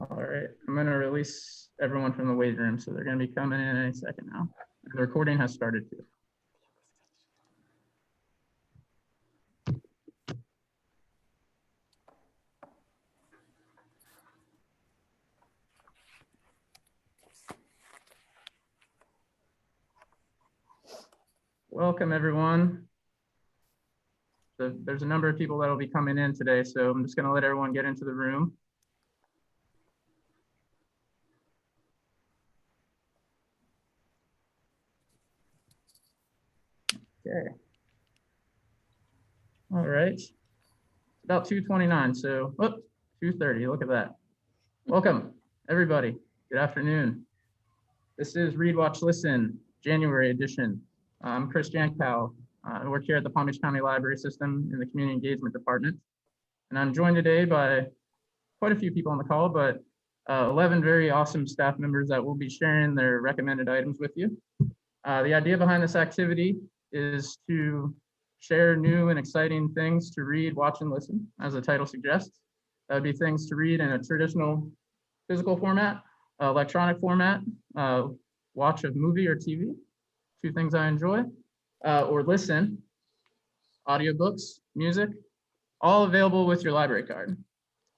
All right, I'm going to release everyone from the waiting room, so they're going to be coming in any second now. The recording has started too. Welcome, everyone. So there's a number of people that will be coming in today, so I'm just going to let everyone get into the room. Okay. All right. It's about 2:29, so 2:30. Look at that. Welcome, everybody. Good afternoon. This is Read, Watch, Listen, January edition. I'm Chris Jankow. I work here at the Palm Beach County Library System in the Community Engagement Department. And I'm joined today by quite a few people on the call, but 11 very awesome staff members that will be sharing their recommended items with you. The idea behind this activity is to share new and exciting things to read, watch, and listen, as the title suggests. That would be things to read in a traditional physical format, electronic format, watch a movie or TV, two things I enjoy, or listen, audiobooks, music, all available with your library card.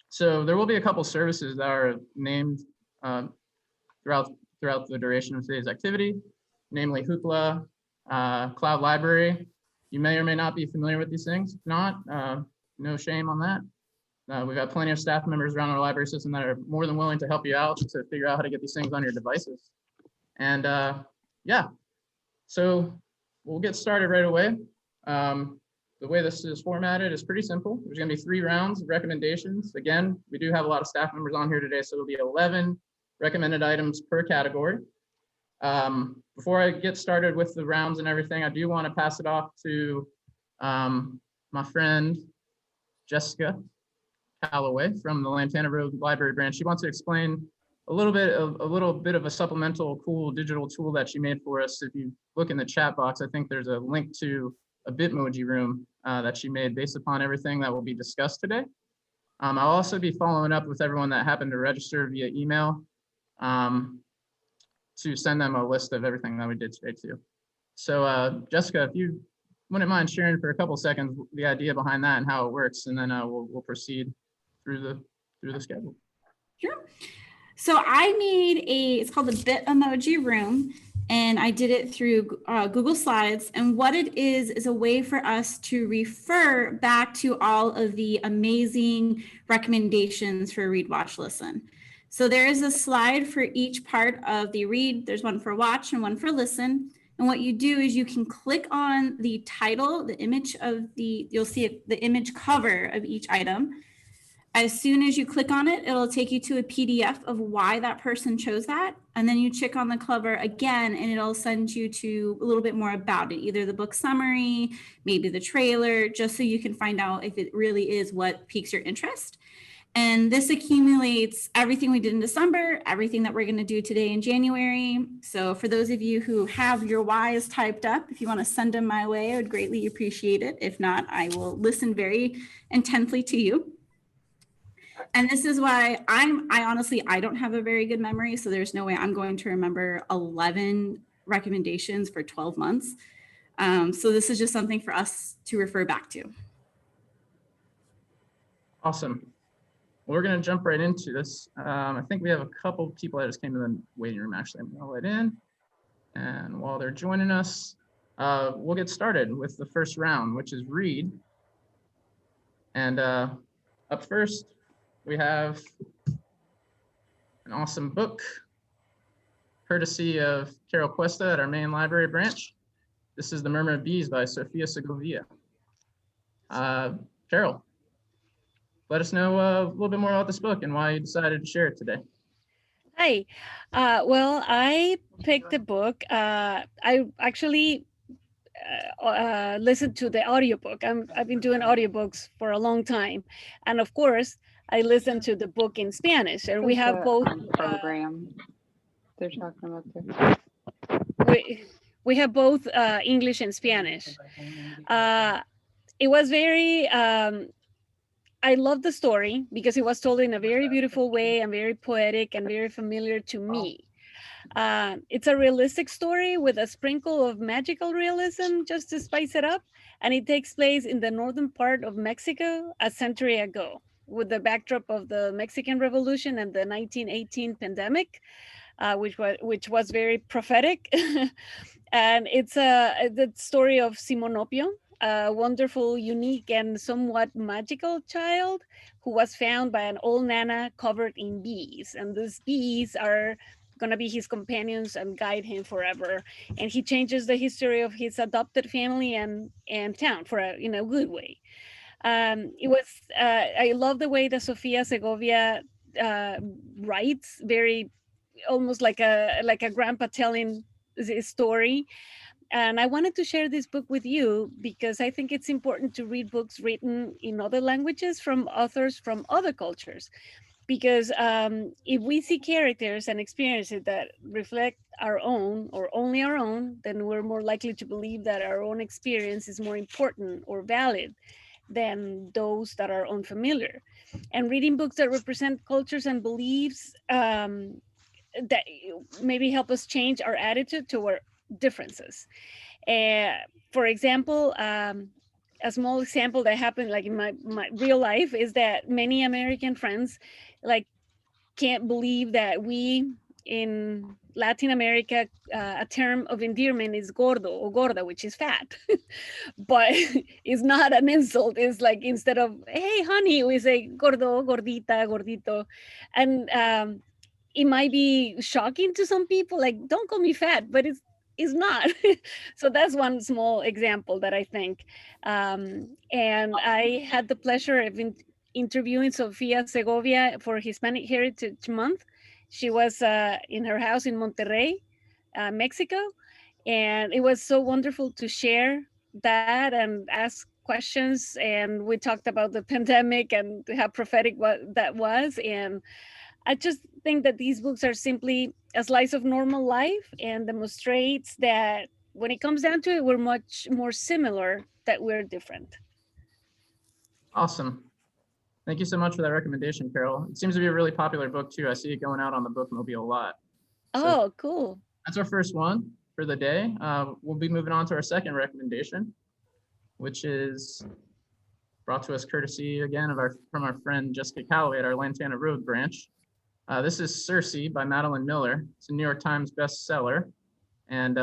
So there will be a couple services that are named throughout the duration of today's activity, namely Hoopla, Cloud Library. You may or may not be familiar with these things. If not, no shame on that. We've got plenty of staff members around our library system that are more than willing to help you out to figure out how to get these things on your devices. And yeah, so we'll get started right away. The way this is formatted is pretty simple. There's going to be 3 rounds of recommendations. Again, we do have a lot of staff members on here today, so it'll be 11 recommended items per category. Before I get started with the rounds and everything, I do want to pass it off to my friend Jessica Calloway from the Lantana Road Library branch. She wants to explain a little bit of a supplemental cool digital tool that she made for us. If you look in the chat box, I think there's a link to a Bitmoji room that she made based upon everything that will be discussed today. I'll also be following up with everyone that happened to register via email to send them a list of everything that we did today too. So Jessica, if you wouldn't mind sharing for a couple seconds the idea behind that and how it works, and then we'll proceed through the schedule. Sure. So I made it's called the Bitmoji room, and I did it through Google Slides. And what it is a way for us to refer back to all of the amazing recommendations for Read, Watch, Listen. So there is a slide for each part of the read. There's one for watch and one for listen. And what you do is you can click on the title, the image of you'll see the image cover of each item. As soon as you click on it, it'll take you to a PDF of why that person chose that. And then you check on the cover again, and it'll send you to a little bit more about it, either the book summary, maybe the trailer, just so you can find out if it really is what piques your interest. And this accumulates everything we did in December, everything that we're going to do today in January. So for those of you who have your whys typed up, if you want to send them my way, I would greatly appreciate it. If not, I will listen very intently to you. And this is why I don't have a very good memory. So there's no way I'm going to remember 11 recommendations for 12 months. So this is just something for us to refer back to. Awesome. We're going to jump right into this. I think we have a couple people that just came to the waiting room. Actually, I'm going to let in. And while they're joining us, we'll get started with the first round, which is read. And up first, we have an awesome book, courtesy of Carol Cuesta at our main library branch. This is The Murmur of Bees by Sofia Segovia. Carol, let us know a little bit more about this book and why you decided to share it today. Hi. Well, I picked the book. I actually listened to the audiobook. I've been doing audiobooks for a long time. And of course, I listened to the book in Spanish, and we have both program they're talking about there. We have both English and Spanish. It was very I love the story because it was told in a very beautiful way and very poetic and very familiar to me. It's a realistic story with a sprinkle of magical realism just to spice it up. And it takes place in the northern part of Mexico a century ago, with the backdrop of the Mexican Revolution and the 1918 pandemic, which was very prophetic. And it's the story of Simonopio, a wonderful, unique, and somewhat magical child who was found by an old nana covered in bees. And these bees are going to be his companions and guide him forever. And he changes the history of his adopted family and town for a good way. It was I love the way that Sofia Segovia writes, very almost like a grandpa telling his story. And I wanted to share this book with you because I think it's important to read books written in other languages from authors from other cultures. Because if we see characters and experiences that reflect our own or only our own, then we're more likely to believe that our own experience is more important or valid than those that are unfamiliar. And reading books that represent cultures and beliefs that maybe help us change our attitude toward differences. For example, a small example that happened like in my real life is that many American friends like can't believe that we in Latin America, a term of endearment is gordo or gorda, which is fat, but it's not an insult. It's like instead of, hey, honey, we say gordo, gordita, gordito. And it might be shocking to some people, like, don't call me fat, but it's not. So that's one small example that I think. And I had the pleasure of interviewing Sofia Segovia for Hispanic Heritage Month. She was in her house in Monterrey, Mexico. And it was so wonderful to share that and ask questions. And we talked about the pandemic and how prophetic that was. And I just think that these books are simply a slice of normal life and demonstrates that when it comes down to it, we're much more similar, that we're different. Awesome. Thank you so much for that recommendation, Carol. It seems to be a really popular book too. I see it going out on the Bookmobile a lot. Oh, cool. That's our first one for the day. We'll be moving on to our second recommendation, which is brought to us courtesy again from our friend Jessica Calloway at our Lantana Road branch. This is Circe by Madeline Miller. It's a New York Times bestseller. And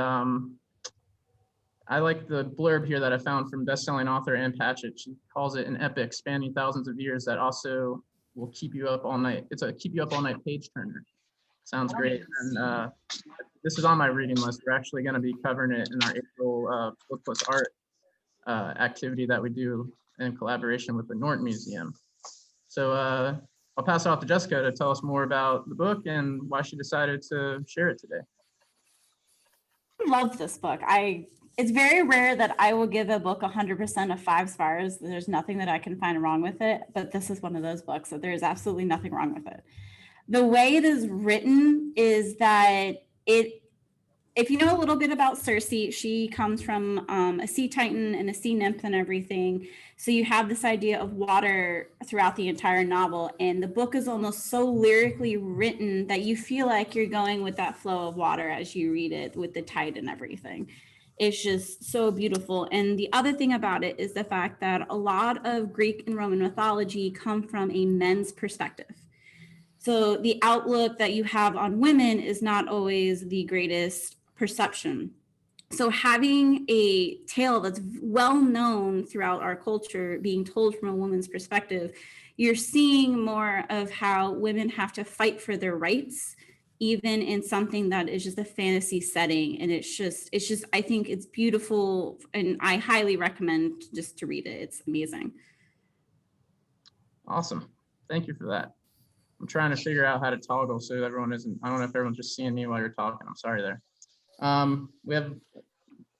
I like the blurb here that I found from bestselling author Ann Patchett. She calls it an epic spanning thousands of years that also will keep you up all night. It's a keep you up all night page turner. Sounds great. And this is on my reading list. We're actually going to be covering it in our April Book Plus Art activity that we do in collaboration with the Norton Museum. So I'll pass it off to Jessica to tell us more about the book and why she decided to share it today. I love this book. It's very rare that I will give a book 100% of 5 stars. There's nothing that I can find wrong with it, but this is one of those books, so there's absolutely nothing wrong with it. The way it is written is that if you know a little bit about Circe, she comes from a sea titan and a sea nymph and everything. So you have this idea of water throughout the entire novel. And the book is almost so lyrically written that you feel like you're going with that flow of water as you read it with the tide and everything. It's just so beautiful. And the other thing about it is the fact that a lot of Greek and Roman mythology come from a men's perspective. So the outlook that you have on women is not always the greatest perception. So having a tale that's well known throughout our culture being told from a woman's perspective, you're seeing more of how women have to fight for their rights, even in something that is just a fantasy setting. And it's just, I think it's beautiful, and I highly recommend just to read it. It's amazing. Awesome. Thank you for that. I'm trying to figure out how to toggle so everyone isn't, I don't know if everyone's just seeing me while you're talking. I'm sorry there. We have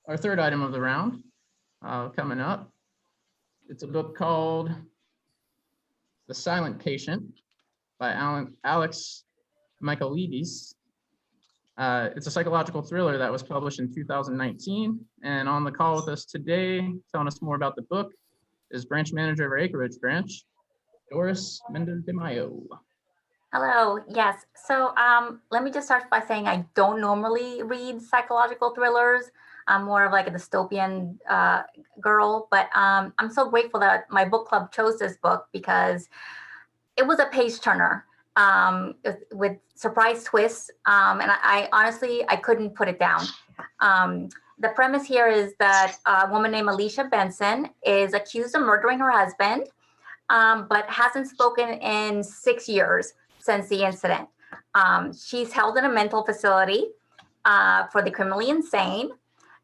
our third item of the round coming up. It's a book called The Silent Patient by Alex Michaelides. It's a psychological thriller that was published in 2019. And on the call with us today, telling us more about the book, is branch manager of our Acreage branch, Doris Mendez de Mayo. Hello, yes. So let me just start by saying I don't normally read psychological thrillers. I'm more of like a dystopian girl, but I'm so grateful that my book club chose this book because it was a page turner with surprise twists. And I honestly, I couldn't put it down. The premise here is that a woman named Alicia Benson is accused of murdering her husband, but hasn't spoken in 6 years since the incident. She's held in a mental facility for the criminally insane.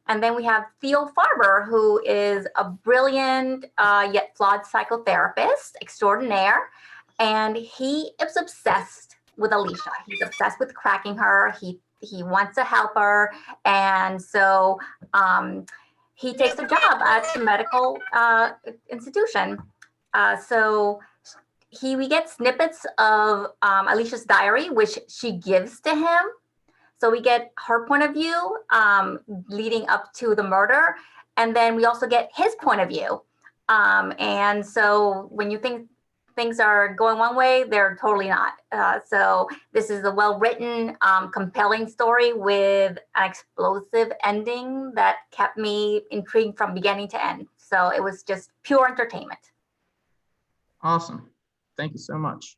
And then we have Theo Farber, who is a brilliant yet flawed psychotherapist extraordinaire. And he is obsessed with Alicia. He's obsessed with cracking her. He wants to help her. And so he takes a job at the medical institution. So we get snippets of Alicia's diary, which she gives to him. So we get her point of view leading up to the murder. And then we also get his point of view. And so when you think things are going one way, they're totally not. So this is a well-written, compelling story with an explosive ending that kept me intrigued from beginning to end. So it was just pure entertainment. Awesome. Thank you so much.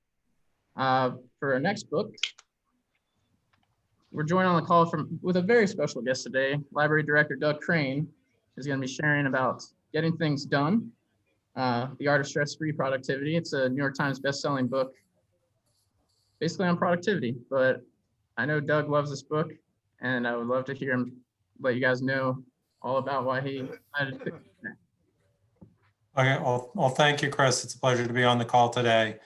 For our next book, we're joined on the call with a very special guest today, Library Director Doug Crane, who's going to be sharing about Getting Things Done, The Art of Stress-Free Productivity. It's a New York Times best-selling book, basically on productivity. But I know Doug loves this book, and I would love to hear him let you guys know all about why he decided to pick it. Okay, well, thank you, Chris. It's a pleasure to be on the call today.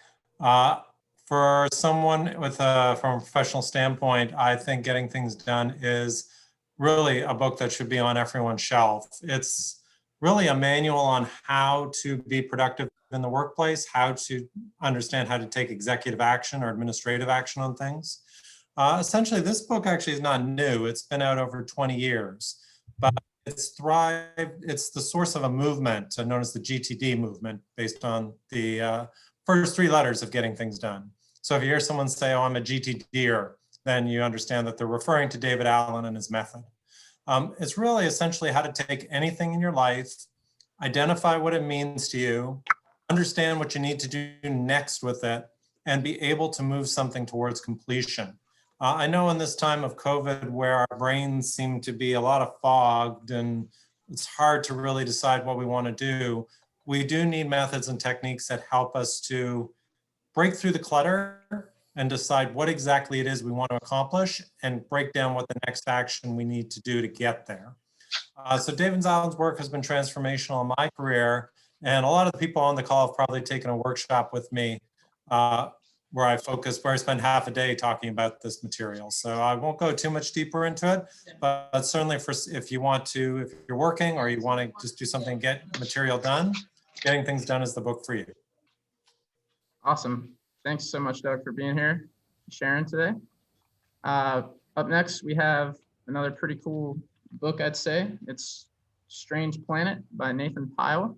For someone with from a professional standpoint, I think Getting Things Done is really a book that should be on everyone's shelf. It's really a manual on how to be productive in the workplace, how to understand how to take executive action or administrative action on things. Essentially, this book actually is not new. It's been out over 20 years, but it's thrived. It's the source of a movement known as the GTD movement, based on the first 3 letters of Getting Things Done. So if you hear someone say, oh, I'm a GTDer, then you understand that they're referring to David Allen and his method. It's really essentially how to take anything in your life, identify what it means to you, understand what you need to do next with it, and be able to move something towards completion. I know in this time of COVID, where our brains seem to be a lot of fogged and it's hard to really decide what we want to do, we do need methods and techniques that help us to break through the clutter and decide what exactly it is we want to accomplish and break down what the next action we need to do to get there. So David Allen's work has been transformational in my career, and a lot of the people on the call have probably taken a workshop with me where I spend half a day talking about this material. So I won't go too much deeper into it, but certainly if you're working or you want to just do something, get material done, Getting Things Done is the book for you. Awesome. Thanks so much, Doug, for being here, sharing today. Up next, we have another pretty cool book, I'd say. It's Strange Planet by Nathan Pyle.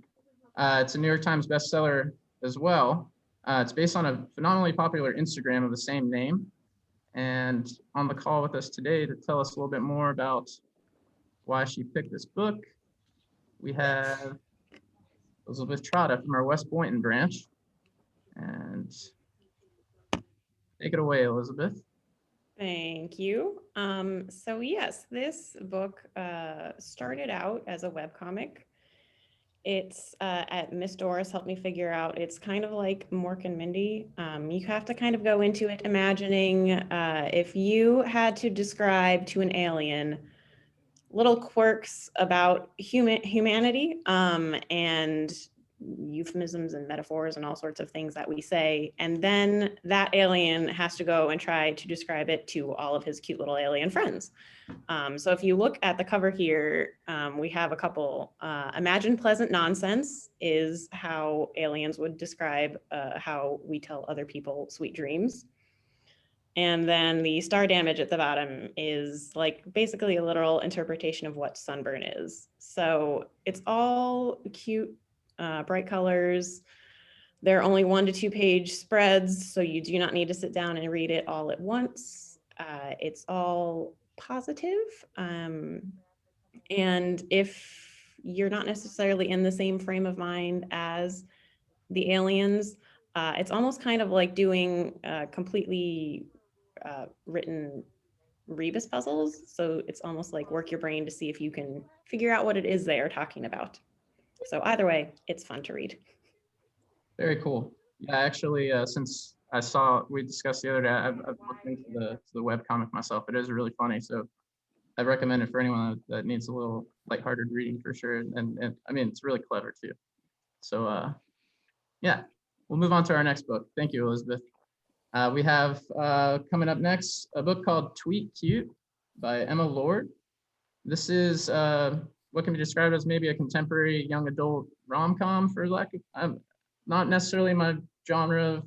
It's a New York Times bestseller as well. It's based on a phenomenally popular Instagram of the same name. And on the call with us today to tell us a little bit more about why she picked this book, we have Elizabeth Trotta from our West Boynton branch. And take it away, Elizabeth. Thank you. So yes, this book started out as a webcomic. It's at Miss Doris helped me figure out, it's kind of like Mork and Mindy. You have to kind of go into it imagining if you had to describe to an alien little quirks about humanity and euphemisms and metaphors and all sorts of things that we say, and then that alien has to go and try to describe it to all of his cute little alien friends. So if you look at the cover here, we have a couple. Imagine pleasant nonsense is how aliens would describe how we tell other people sweet dreams. And then the star damage at the bottom is like basically a literal interpretation of what sunburn is. So it's all cute, bright colors. They're only 1 to 2 page spreads, so you do not need to sit down and read it all at once. It's all positive. And if you're not necessarily in the same frame of mind as the aliens, it's almost kind of like doing completely written rebus puzzles. So it's almost like work your brain to see if you can figure out what it is they are talking about. So either way, it's fun to read. Very cool. Yeah, actually, since we discussed the other day, I've looked into the webcomic myself. It is really funny. So I recommend it for anyone that needs a little lighthearted reading for sure. And I mean, it's really clever too. So yeah, we'll move on to our next book. Thank you, Elizabeth. We have coming up next a book called Tweet Cute by Emma Lord. This is what can be described as maybe a contemporary young adult rom-com, for lack of, not necessarily my genre of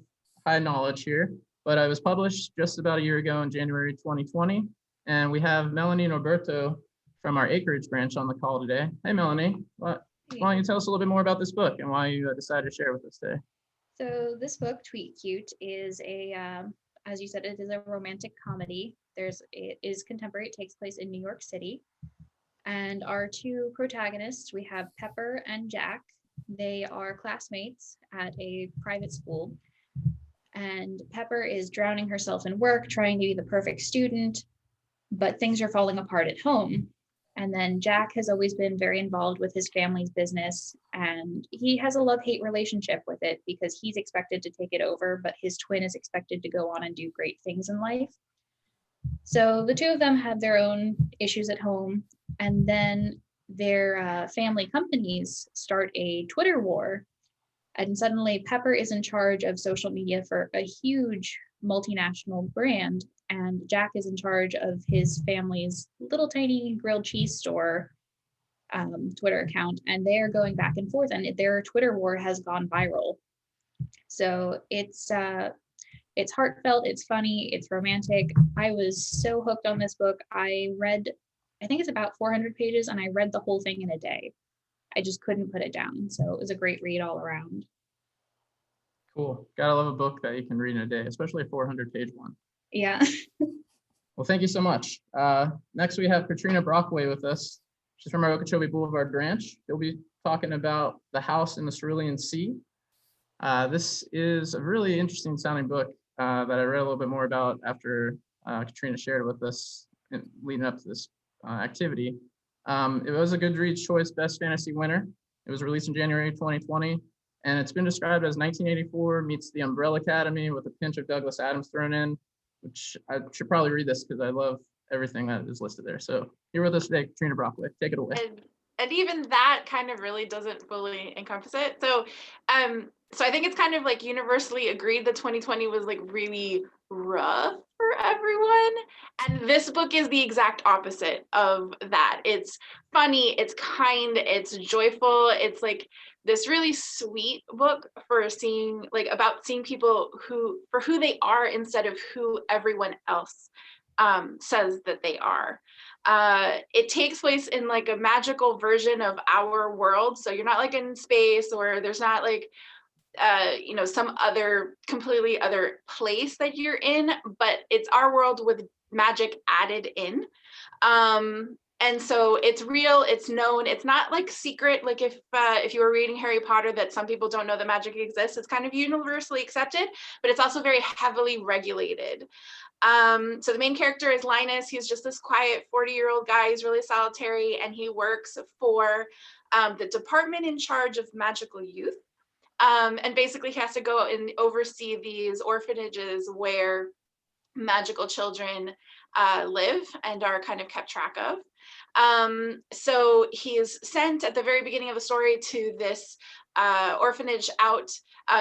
high knowledge here, but it was published just about a year ago in January 2020. And we have Melanie Norberto from our Acreage branch on the call today. Hey, Melanie, why don't you tell us a little bit more about this book and why you decided to share with us today? So this book, Tweet Cute, is as you said, it is a romantic comedy. It is contemporary. It takes place in New York City. And our two protagonists, we have Pepper and Jack. They are classmates at a private school. And Pepper is drowning herself in work, trying to be the perfect student, but things are falling apart at home. And then Jack has always been very involved with his family's business, and he has a love-hate relationship with it because he's expected to take it over, but his twin is expected to go on and do great things in life. So the two of them have their own issues at home, and then their family companies start a Twitter war. And suddenly Pepper is in charge of social media for a huge multinational brand, and Jack is in charge of his family's little tiny grilled cheese store Twitter account, and they are going back and forth, and their Twitter war has gone viral. So it's heartfelt, it's funny, it's romantic. I was so hooked on this book. I think it's about 400 pages, and I read the whole thing in a day. I just couldn't put it down. So it was a great read all around. Cool. Gotta love a book that you can read in a day, especially a 400-page one. Yeah. Well, thank you so much. Next, we have Katrina Brockway with us. She's from our Okeechobee Boulevard branch. She'll be talking about The House in the Cerulean Sea. This is a really interesting sounding book that I read a little bit more about after Katrina shared it with us leading up to this activity. It was a Goodreads Choice Best Fantasy winner. It was released in January 2020, and it's been described as 1984 meets The Umbrella Academy with a pinch of Douglas Adams thrown in, which I should probably read this because I love everything that is listed there. So here with us today, Katrina Brockway. Take it away. And even that kind of really doesn't fully encompass it. So I think it's kind of like universally agreed that 2020 was like really rough for everyone. And this book is the exact opposite of that. It's funny, it's kind, it's joyful. It's like this really sweet book for seeing people for who they are instead of who everyone else says that they are. It takes place in like a magical version of our world. So you're not like in space, or there's not like some other completely other place that you're in, but it's our world with magic added in. And so it's real, it's known, it's not like secret, like if you were reading Harry Potter that some people don't know that magic exists. It's kind of universally accepted, but it's also very heavily regulated. So the main character is Linus. He's just this quiet 40-year-old guy. He's really solitary, and he works for the department in charge of magical youth. And basically he has to go and oversee these orphanages where magical children live and are kind of kept track of. So he is sent at the very beginning of the story to this orphanage out.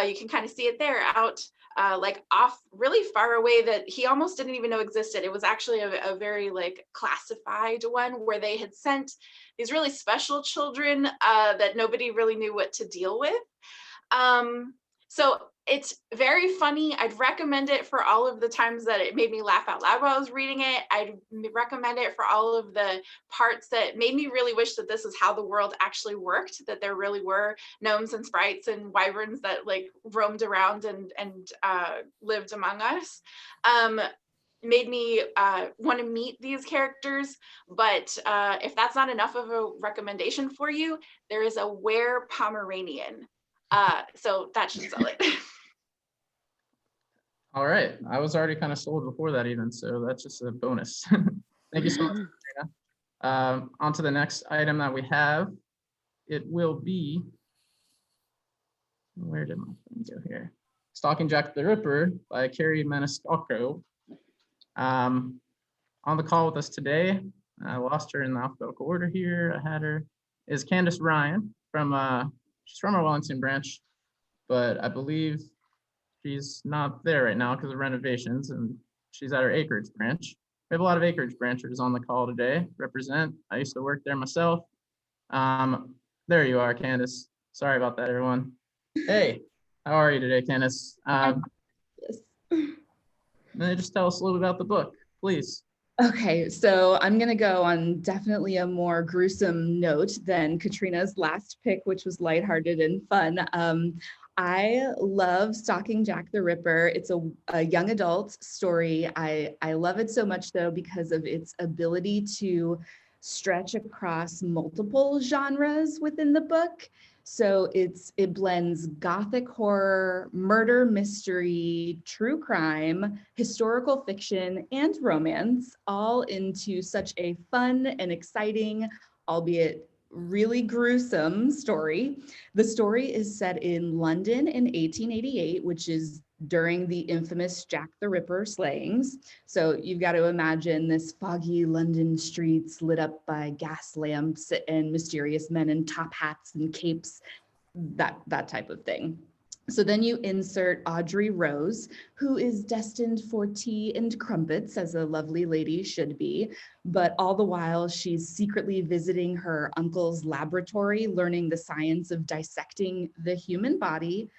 You can kind of see it there, out like off really far away, that he almost didn't even know existed. It was actually a very like classified one where they had sent these really special children that nobody really knew what to deal with. So It's very funny. I'd recommend it for all of the times that it made me laugh out loud while I was reading it. I'd recommend it for all of the parts that made me really wish that this is how the world actually worked, that there really were gnomes and sprites and wyverns that like roamed around and lived among us. Made me want to meet these characters, but if that's not enough of a recommendation for you, there is a Were Pomeranian. So that should sell it. All right, I was already kind of sold before that even, so that's just a bonus. Thank you so much, Katrina. On to the next item that we have. It will be, where did my thing go here? Stalking Jack the Ripper by Carrie Maniscalco. On the call with us today, I lost her in the alphabetical order here. I had her, is Candace Ryan from, she's from our Wellington branch, but I believe she's not there right now because of renovations, and she's at our Acreage branch. We have a lot of Acreage branchers on the call today. Represent. I used to work there myself. There you are, Candace. Sorry about that, everyone. Hey, how are you today, Candace? Just tell us a little about the book, please. Okay, so I'm going to go on definitely a more gruesome note than Katrina's last pick, which was lighthearted and fun. I love Stalking Jack the Ripper. It's a young adult story. I love it so much, though, because of its ability to stretch across multiple genres within the book. So it blends gothic horror, murder mystery, true crime, historical fiction, and romance, all into such a fun and exciting, albeit really gruesome story. The story is set in London in 1888, which is during the infamous Jack the Ripper slayings. So you've got to imagine this foggy London streets lit up by gas lamps and mysterious men in top hats and capes, that type of thing. So then you insert Audrey Rose, who is destined for tea and crumpets, as a lovely lady should be, but all the while she's secretly visiting her uncle's laboratory, learning the science of dissecting the human body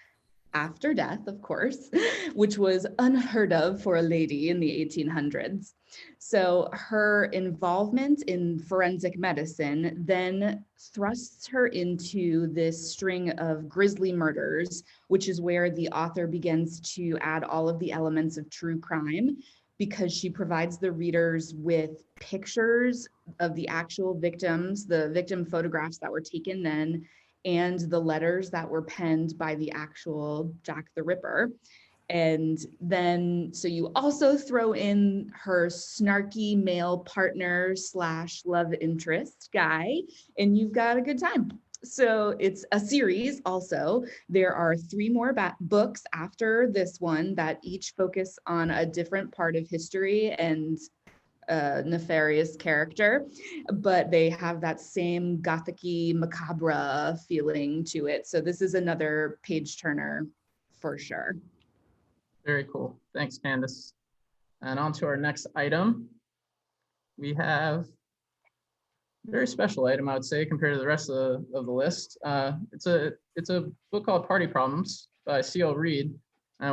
after death, of course, which was unheard of for a lady in the 1800s. So her involvement in forensic medicine then thrusts her into this string of grisly murders, which is where the author begins to add all of the elements of true crime, because she provides the readers with pictures of the actual victims, the victim photographs that were taken then, and the letters that were penned by the actual Jack the Ripper. And then, so you also throw in her snarky male partner / love interest guy, and you've got a good time. So it's a series also. There are 3 more books after this one that each focus on a different part of history and nefarious character, but they have that same gothic-y, macabre feeling to it. So this is another page turner for sure. Very cool. Thanks, Candace. And on to our next item. We have a very special item, I would say, compared to the rest of the list. It's a book called Party Problems by C.L. Reed.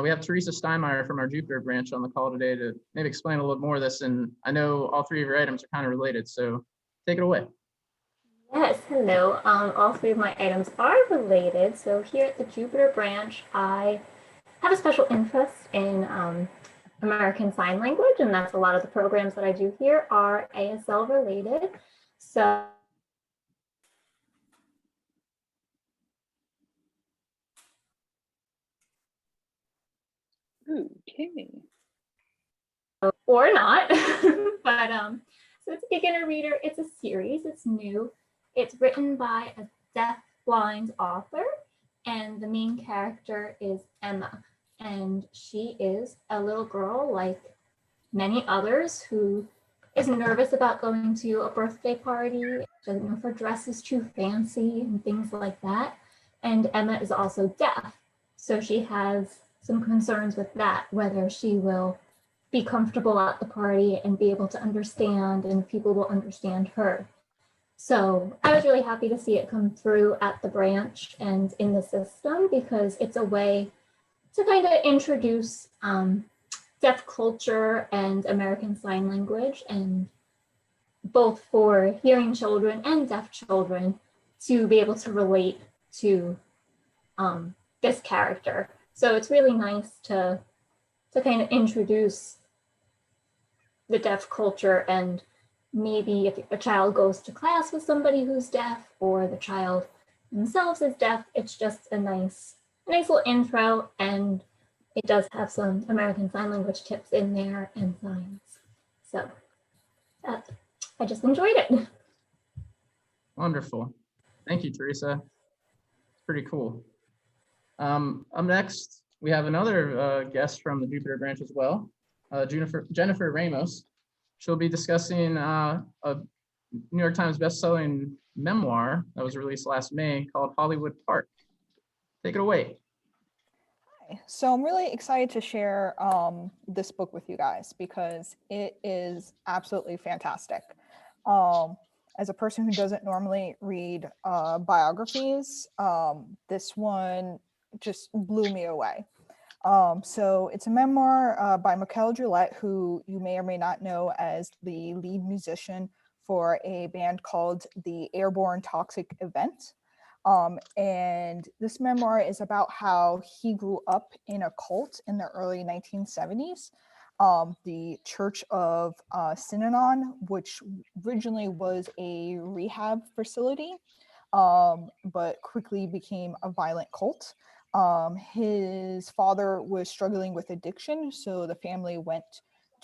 We have Teresa Steinmeier from our Jupiter branch on the call today to maybe explain a little more of this. And I know all 3 of your items are kind of related, so take it away. Yes, hello. All 3 of my items are related. So here at the Jupiter branch, I have a special interest in American Sign Language, and that's a lot of the programs that I do here are ASL related. So Okay. or not, but so it's a beginner reader. It's a series. It's new. It's written by a deaf-blind author, and the main character is Emma, and she is a little girl like many others who is nervous about going to a birthday party, doesn't know if her dress is too fancy and things like that. And Emma is also deaf, so she has some concerns with that, whether she will be comfortable at the party and be able to understand, and people will understand her. So I was really happy to see it come through at the branch and in the system, because it's a way to kind of introduce deaf culture and American Sign Language, and both for hearing children and deaf children to be able to relate to this character. So it's really nice to kind of introduce the deaf culture, and maybe if a child goes to class with somebody who's deaf or the child themselves is deaf, it's just a nice little intro, and it does have some American Sign Language tips in there and signs. So I just enjoyed it. Wonderful. Thank you, Teresa. Pretty cool. Up next, we have another guest from the Jupiter branch as well, Jennifer Ramos. She'll be discussing a New York Times bestselling memoir that was released last May called Hollywood Park. Take it away. Hi. So I'm really excited to share this book with you guys because it is absolutely fantastic. As a person who doesn't normally read biographies, this one just blew me away. So it's a memoir by Mikel Gillette, who you may or may not know as the lead musician for a band called the Airborne Toxic Event. And this memoir is about how he grew up in a cult in the early 1970s, the Church of Synanon, which originally was a rehab facility, but quickly became a violent cult. His father was struggling with addiction, so the family went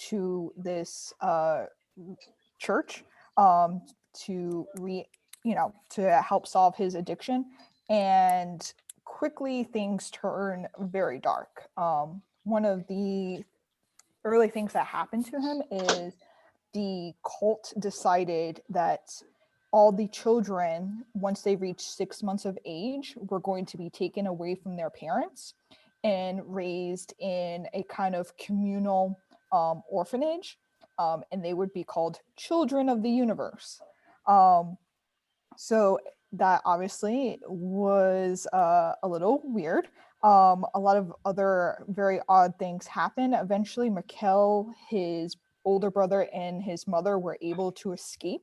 to this church to help solve his addiction, and quickly things turn very dark. One of the early things that happened to him is the cult decided that all the children, once they reach 6 months of age, were going to be taken away from their parents and raised in a kind of communal orphanage, and they would be called Children of the Universe. So that obviously was a little weird. A lot of other very odd things happen. Eventually, Mikel, his older brother, and his mother were able to escape.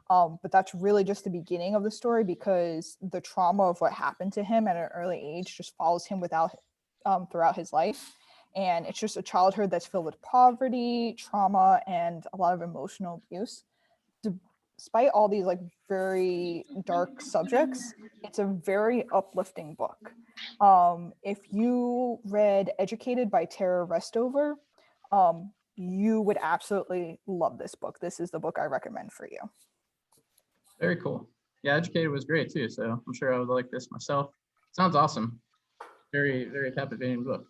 But that's really just the beginning of the story, because the trauma of what happened to him at an early age just follows him throughout his life. And it's just a childhood that's filled with poverty, trauma, and a lot of emotional abuse. Despite all these very dark subjects, it's a very uplifting book. If you read Educated by Tara Westover, you would absolutely love this book. This is the book I recommend for you. Very cool. Yeah, Educated was great too, so I'm sure I would like this myself. Sounds awesome. Very, very captivating book.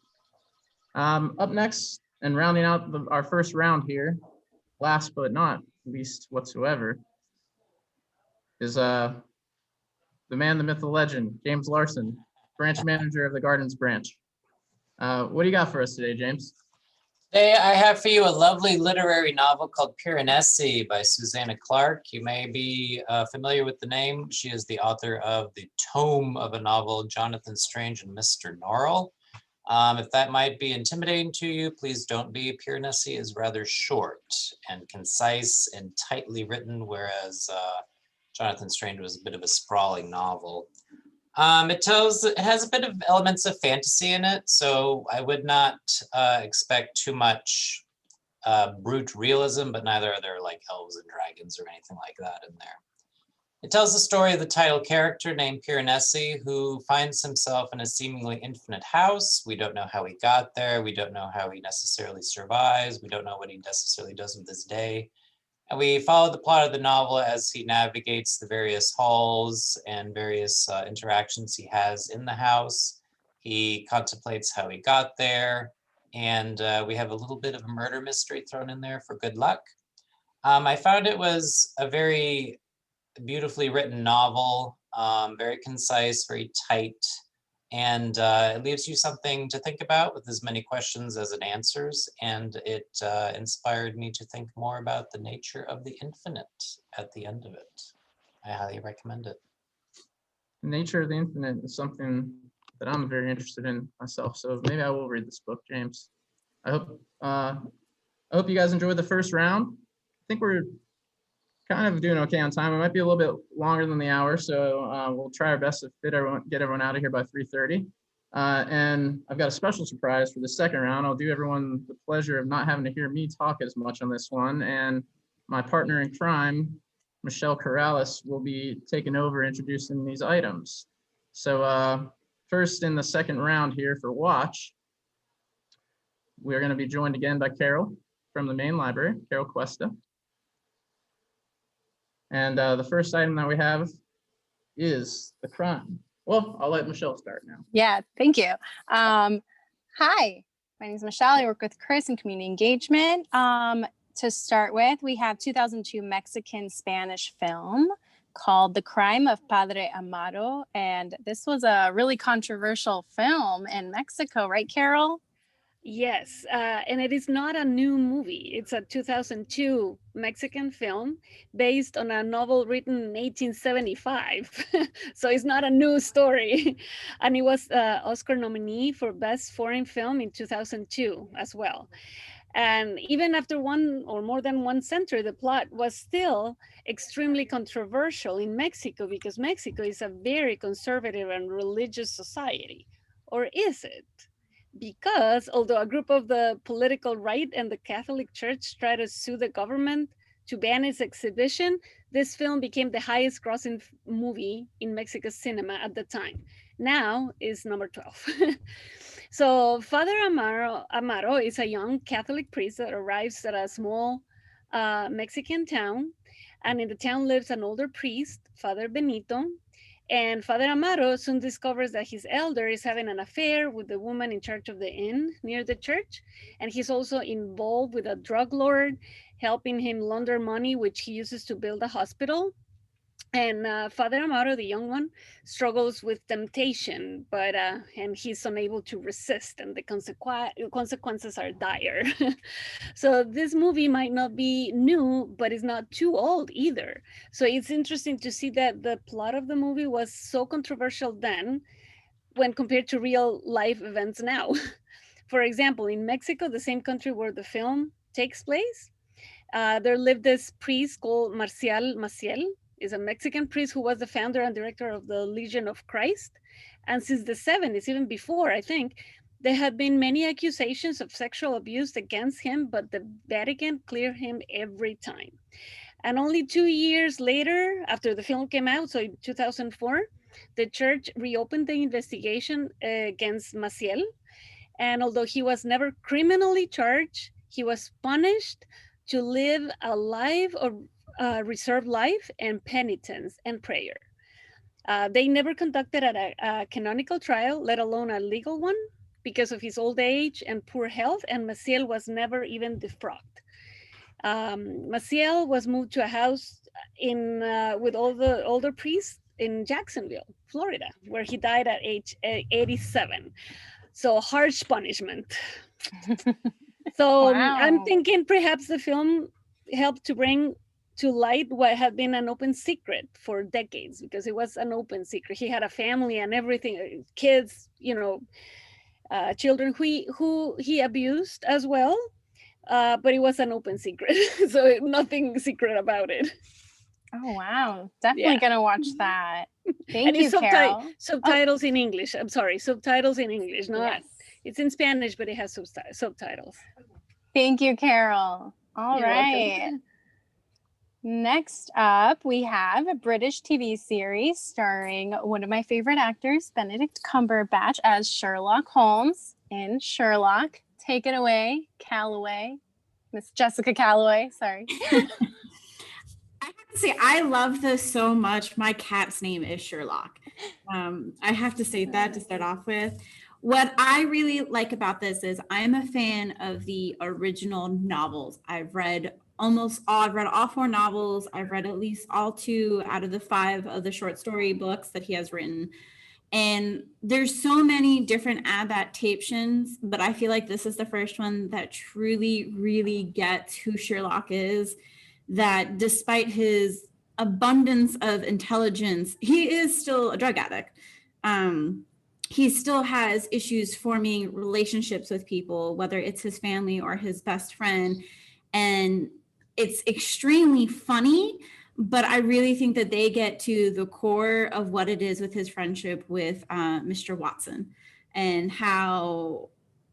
Up next, and rounding out our first round here, last but not least whatsoever, is the man, the myth, the legend, James Larson, branch manager of the Gardens branch. What do you got for us today, James? Today I have for you a lovely literary novel called Piranesi by Susanna Clarke. You may be familiar with the name. She is the author of the tome of a novel, Jonathan Strange and Mr. Norrell. If that might be intimidating to you, please don't be. Piranesi is rather short and concise and tightly written, whereas Jonathan Strange was a bit of a sprawling novel. It has a bit of elements of fantasy in it, so I would not expect too much brute realism, but neither are there elves and dragons or anything like that in there. It tells the story of the title character named Piranesi, who finds himself in a seemingly infinite house. We don't know how he got there. We don't know how he necessarily survives. We don't know what he necessarily does with his day. And we follow the plot of the novel as he navigates the various halls and various interactions he has in the house. He contemplates how he got there, and we have a little bit of a murder mystery thrown in there for good luck. I found it was a very beautifully written novel, very concise, very tight, and it leaves you something to think about with as many questions as it answers, and it inspired me to think more about the nature of the infinite at the end of it. I highly recommend it. The nature of the infinite is something that I'm very interested in myself. So maybe I will read this book, James. I hope you guys enjoyed the first round. I think we're kind of doing okay on time. It might be a little bit longer than the hour, so we'll try our best to get everyone out of here by 3:30. And I've got a special surprise for the second round. I'll do everyone the pleasure of not having to hear me talk as much on this one. And my partner in crime, Michelle Corrales, will be taking over introducing these items. So first in the second round here for Watch, we're going to be joined again by Carol from the main library, Carol Cuesta. And the first item that we have is The Crime. Well, I'll let Michelle start now. Yeah, thank you. Hi, my name is Michelle. I work with Chris in community engagement. To start with, we have 2002 Mexican-Spanish film called The Crime of Padre Amaro. And this was a really controversial film in Mexico, right, Carol? Yes, and it is not a new movie. It's a 2002 Mexican film based on a novel written in 1875. So it's not a new story. And it was Oscar nominee for Best Foreign Film in 2002 as well. And even after one or more than one century, the plot was still extremely controversial in Mexico because Mexico is a very conservative and religious society. Or is it? Because although a group of the political right and the Catholic Church tried to sue the government to ban its exhibition, this film became the highest grossing movie in Mexico's cinema at the time. Now is number 12. So Father Amaro is a young Catholic priest that arrives at a small Mexican town. And in the town lives an older priest, Father Benito. And Father Amaro soon discovers that his elder is having an affair with the woman in charge of the inn near the church. And he's also involved with a drug lord, helping him launder money, which he uses to build a hospital. And Father Amaro, the young one, struggles with temptation, but and he's unable to resist, and the consequences are dire. So this movie might not be new, but it's not too old either. So it's interesting to see that the plot of the movie was so controversial then when compared to real life events now. For example, in Mexico, the same country where the film takes place, there lived this priest called Marcial Maciel. Is a Mexican priest who was the founder and director of the Legion of Christ. And since the 70s, even before, I think, there had been many accusations of sexual abuse against him, but the Vatican cleared him every time. And only 2 years later, after the film came out, so in 2004, the church reopened the investigation against Maciel. And although he was never criminally charged, he was punished to live a life of reserved life and penitence and prayer. They never conducted a canonical trial, let alone a legal one, because of his old age and poor health, and Maciel was never even defrocked. Maciel was moved to a house with all the older priests in Jacksonville, Florida, where he died at age 87. So harsh punishment. So Wow. I'm thinking perhaps the film helped to bring to light what had been an open secret for decades, because it was an open secret. He had a family and everything, kids, children who he abused as well, but it was an open secret. So nothing secret about it. Oh, wow. Definitely gonna watch that. Thank And you, it's Carol. subtitles in English. I'm sorry, subtitles in English. Not, Yes. It's in Spanish, but it has subtitles. Thank you, Carol. All You're right. welcome. Next up, we have a British TV series starring one of my favorite actors, Benedict Cumberbatch, as Sherlock Holmes in Sherlock. Take it away, Calloway. Miss Jessica Calloway, sorry. I have to say, I love this so much. My cat's name is Sherlock. I have to say that to start off with. What I really like about this is I'm a fan of the original novels. I've read all 4 novels. I've read at least all 2 out of the 5 of the short story books that he has written. And there's so many different adaptations, but I feel like this is the first one that truly, really gets who Sherlock is, that despite his abundance of intelligence, he is still a drug addict. he still has issues forming relationships with people, whether it's his family or his best friend. And it's extremely funny, but I really think that they get to the core of what it is with his friendship with Mr. Watson, and how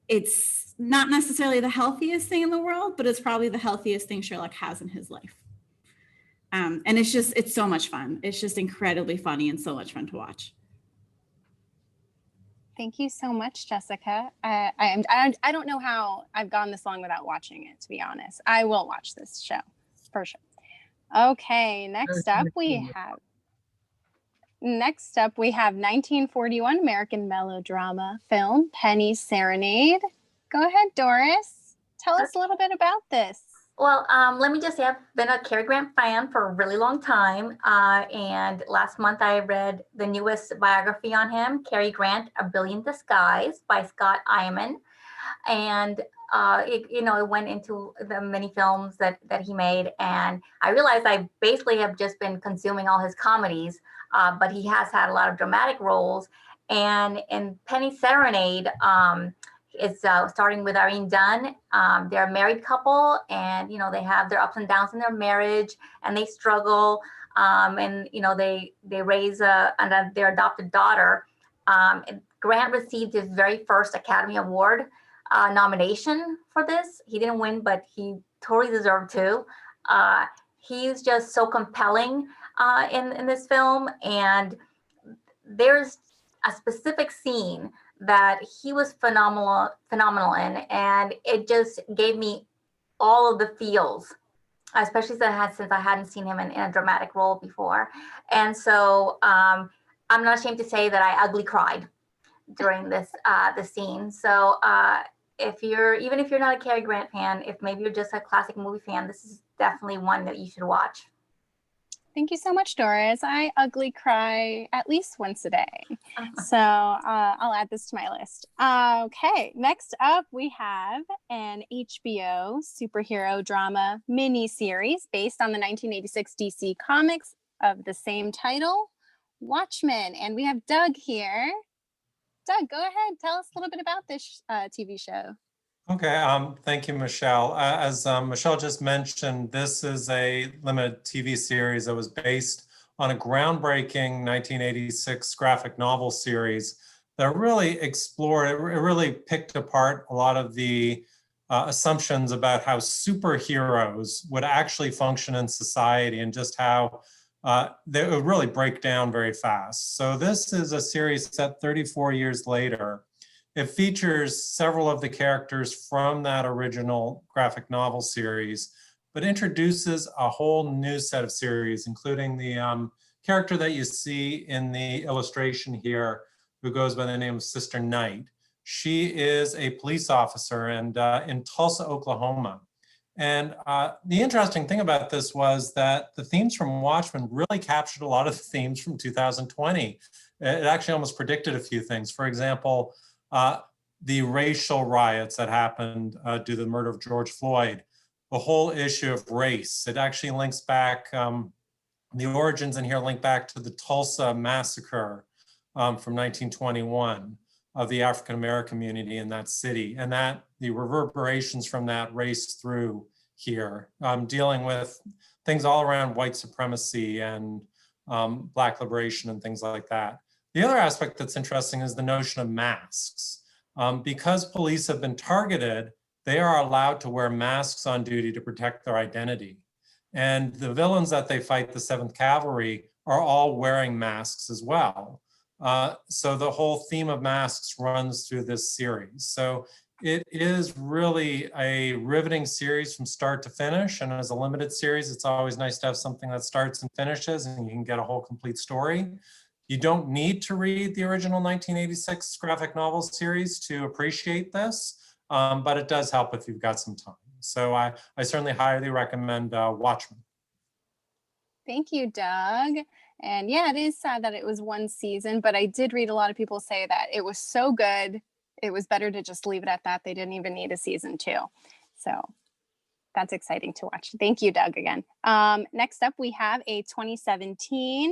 it's not necessarily the healthiest thing in the world, but it's probably the healthiest thing Sherlock has in his life. And it's so much fun. It's just incredibly funny and so much fun to watch. Thank you so much, Jessica. I don't know how I've gone this long without watching it, to be honest. I will watch this show for sure. Okay, next up we have 1941 American melodrama film Penny's Serenade. Go ahead, Doris. Tell us a little bit about this. Well, let me just say I've been a Cary Grant fan for a really long time. And last month I read the newest biography on him, Cary Grant, A Brilliant Disguise by Scott Eyman. And it went into the many films that he made. And I realized I basically have just been consuming all his comedies, but he has had a lot of dramatic roles. And in Penny Serenade, it's starting with Irene Dunne. They're a married couple, and they have their ups and downs in their marriage, and they struggle. And they raise their adopted daughter. Grant received his very first Academy Award nomination for this. He didn't win, but he totally deserved to. He's just so compelling in this film, and there's a specific scene that he was phenomenal in, and it just gave me all of the feels, especially since I hadn't seen him in a dramatic role before. And so I'm not ashamed to say that I ugly cried during this scene. So even if you're not a Cary Grant fan, if maybe you're just a classic movie fan, this is definitely one that you should watch. Thank you so much, Doris. I ugly cry at least once a day. So I'll add this to my list. Okay, next up we have an HBO superhero drama mini-series based on the 1986 DC comics of the same title, Watchmen. And we have Doug here. Doug, go ahead. Tell us a little bit about this TV show. Okay, thank you, Michelle. As Michelle just mentioned, this is a limited TV series that was based on a groundbreaking 1986 graphic novel series that really explored, it really picked apart a lot of the assumptions about how superheroes would actually function in society, and just how they would really break down very fast. So this is a series set 34 years later. It features several of the characters from that original graphic novel series, but introduces a whole new set of series, including the character that you see in the illustration here, who goes by the name of Sister Night. She is a police officer and in Tulsa, Oklahoma. And the interesting thing about this was that the themes from Watchmen really captured a lot of the themes from 2020. It actually almost predicted a few things. For example, the racial riots that happened due to the murder of George Floyd, the whole issue of race. It actually links back, the origins in here link back to the Tulsa massacre from 1921 of the African-American community in that city, and that the reverberations from that race through here, dealing with things all around white supremacy and Black liberation and things like that. The other aspect that's interesting is the notion of masks. Because police have been targeted, they are allowed to wear masks on duty to protect their identity. And the villains that they fight, the 7th Cavalry, are all wearing masks as well. So the whole theme of masks runs through this series. So it is really a riveting series from start to finish. And as a limited series, it's always nice to have something that starts and finishes and you can get a whole complete story. You don't need to read the original 1986 graphic novel series to appreciate this, but it does help if you've got some time. So I certainly highly recommend Watchmen. Thank you, Doug. And yeah, it is sad that it was one season, but I did read a lot of people say that it was so good, it was better to just leave it at that. They didn't even need a season 2. So that's exciting to watch. Thank you, Doug, again. Next up, we have a 2017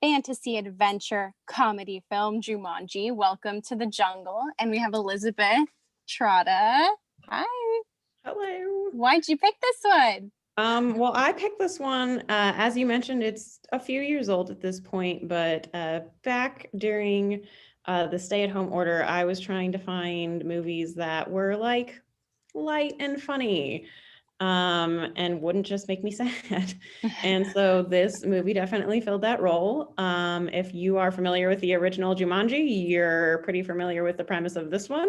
fantasy adventure comedy film, Jumanji, Welcome to the Jungle. And we have Elizabeth Trotta. Hi. Hello. Why'd you pick this one? Well, I picked this one, as you mentioned, it's a few years old at this point, but back during the stay-at-home order, I was trying to find movies that were like light and funny, and wouldn't just make me sad. And so this movie definitely filled that role. If you are familiar with the original Jumanji, you're pretty familiar with the premise of this one.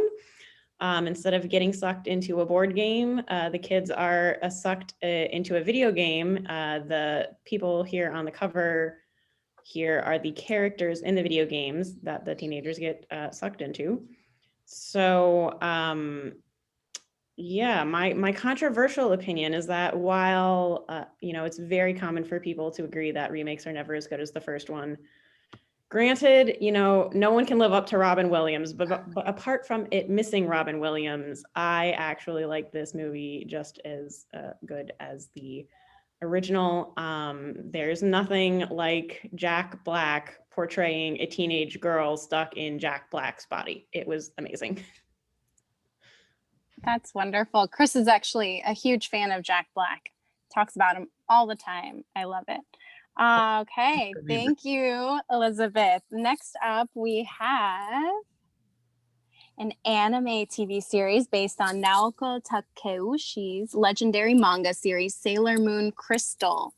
Instead of getting sucked into a board game, the kids are sucked into a video game. The people here on the cover here are the characters in the video games that the teenagers get sucked into. So yeah, my controversial opinion is that while it's very common for people to agree that remakes are never as good as the first one. Granted, no one can live up to Robin Williams, but apart from it missing Robin Williams, I actually like this movie just as good as the original. There's nothing like Jack Black portraying a teenage girl stuck in Jack Black's body. It was amazing. That's wonderful. Chris is actually a huge fan of Jack Black. Talks about him all the time. I love it. Okay, thank you, Elizabeth. Next up, we have an anime TV series based on Naoko Takeushi's legendary manga series, Sailor Moon Crystal.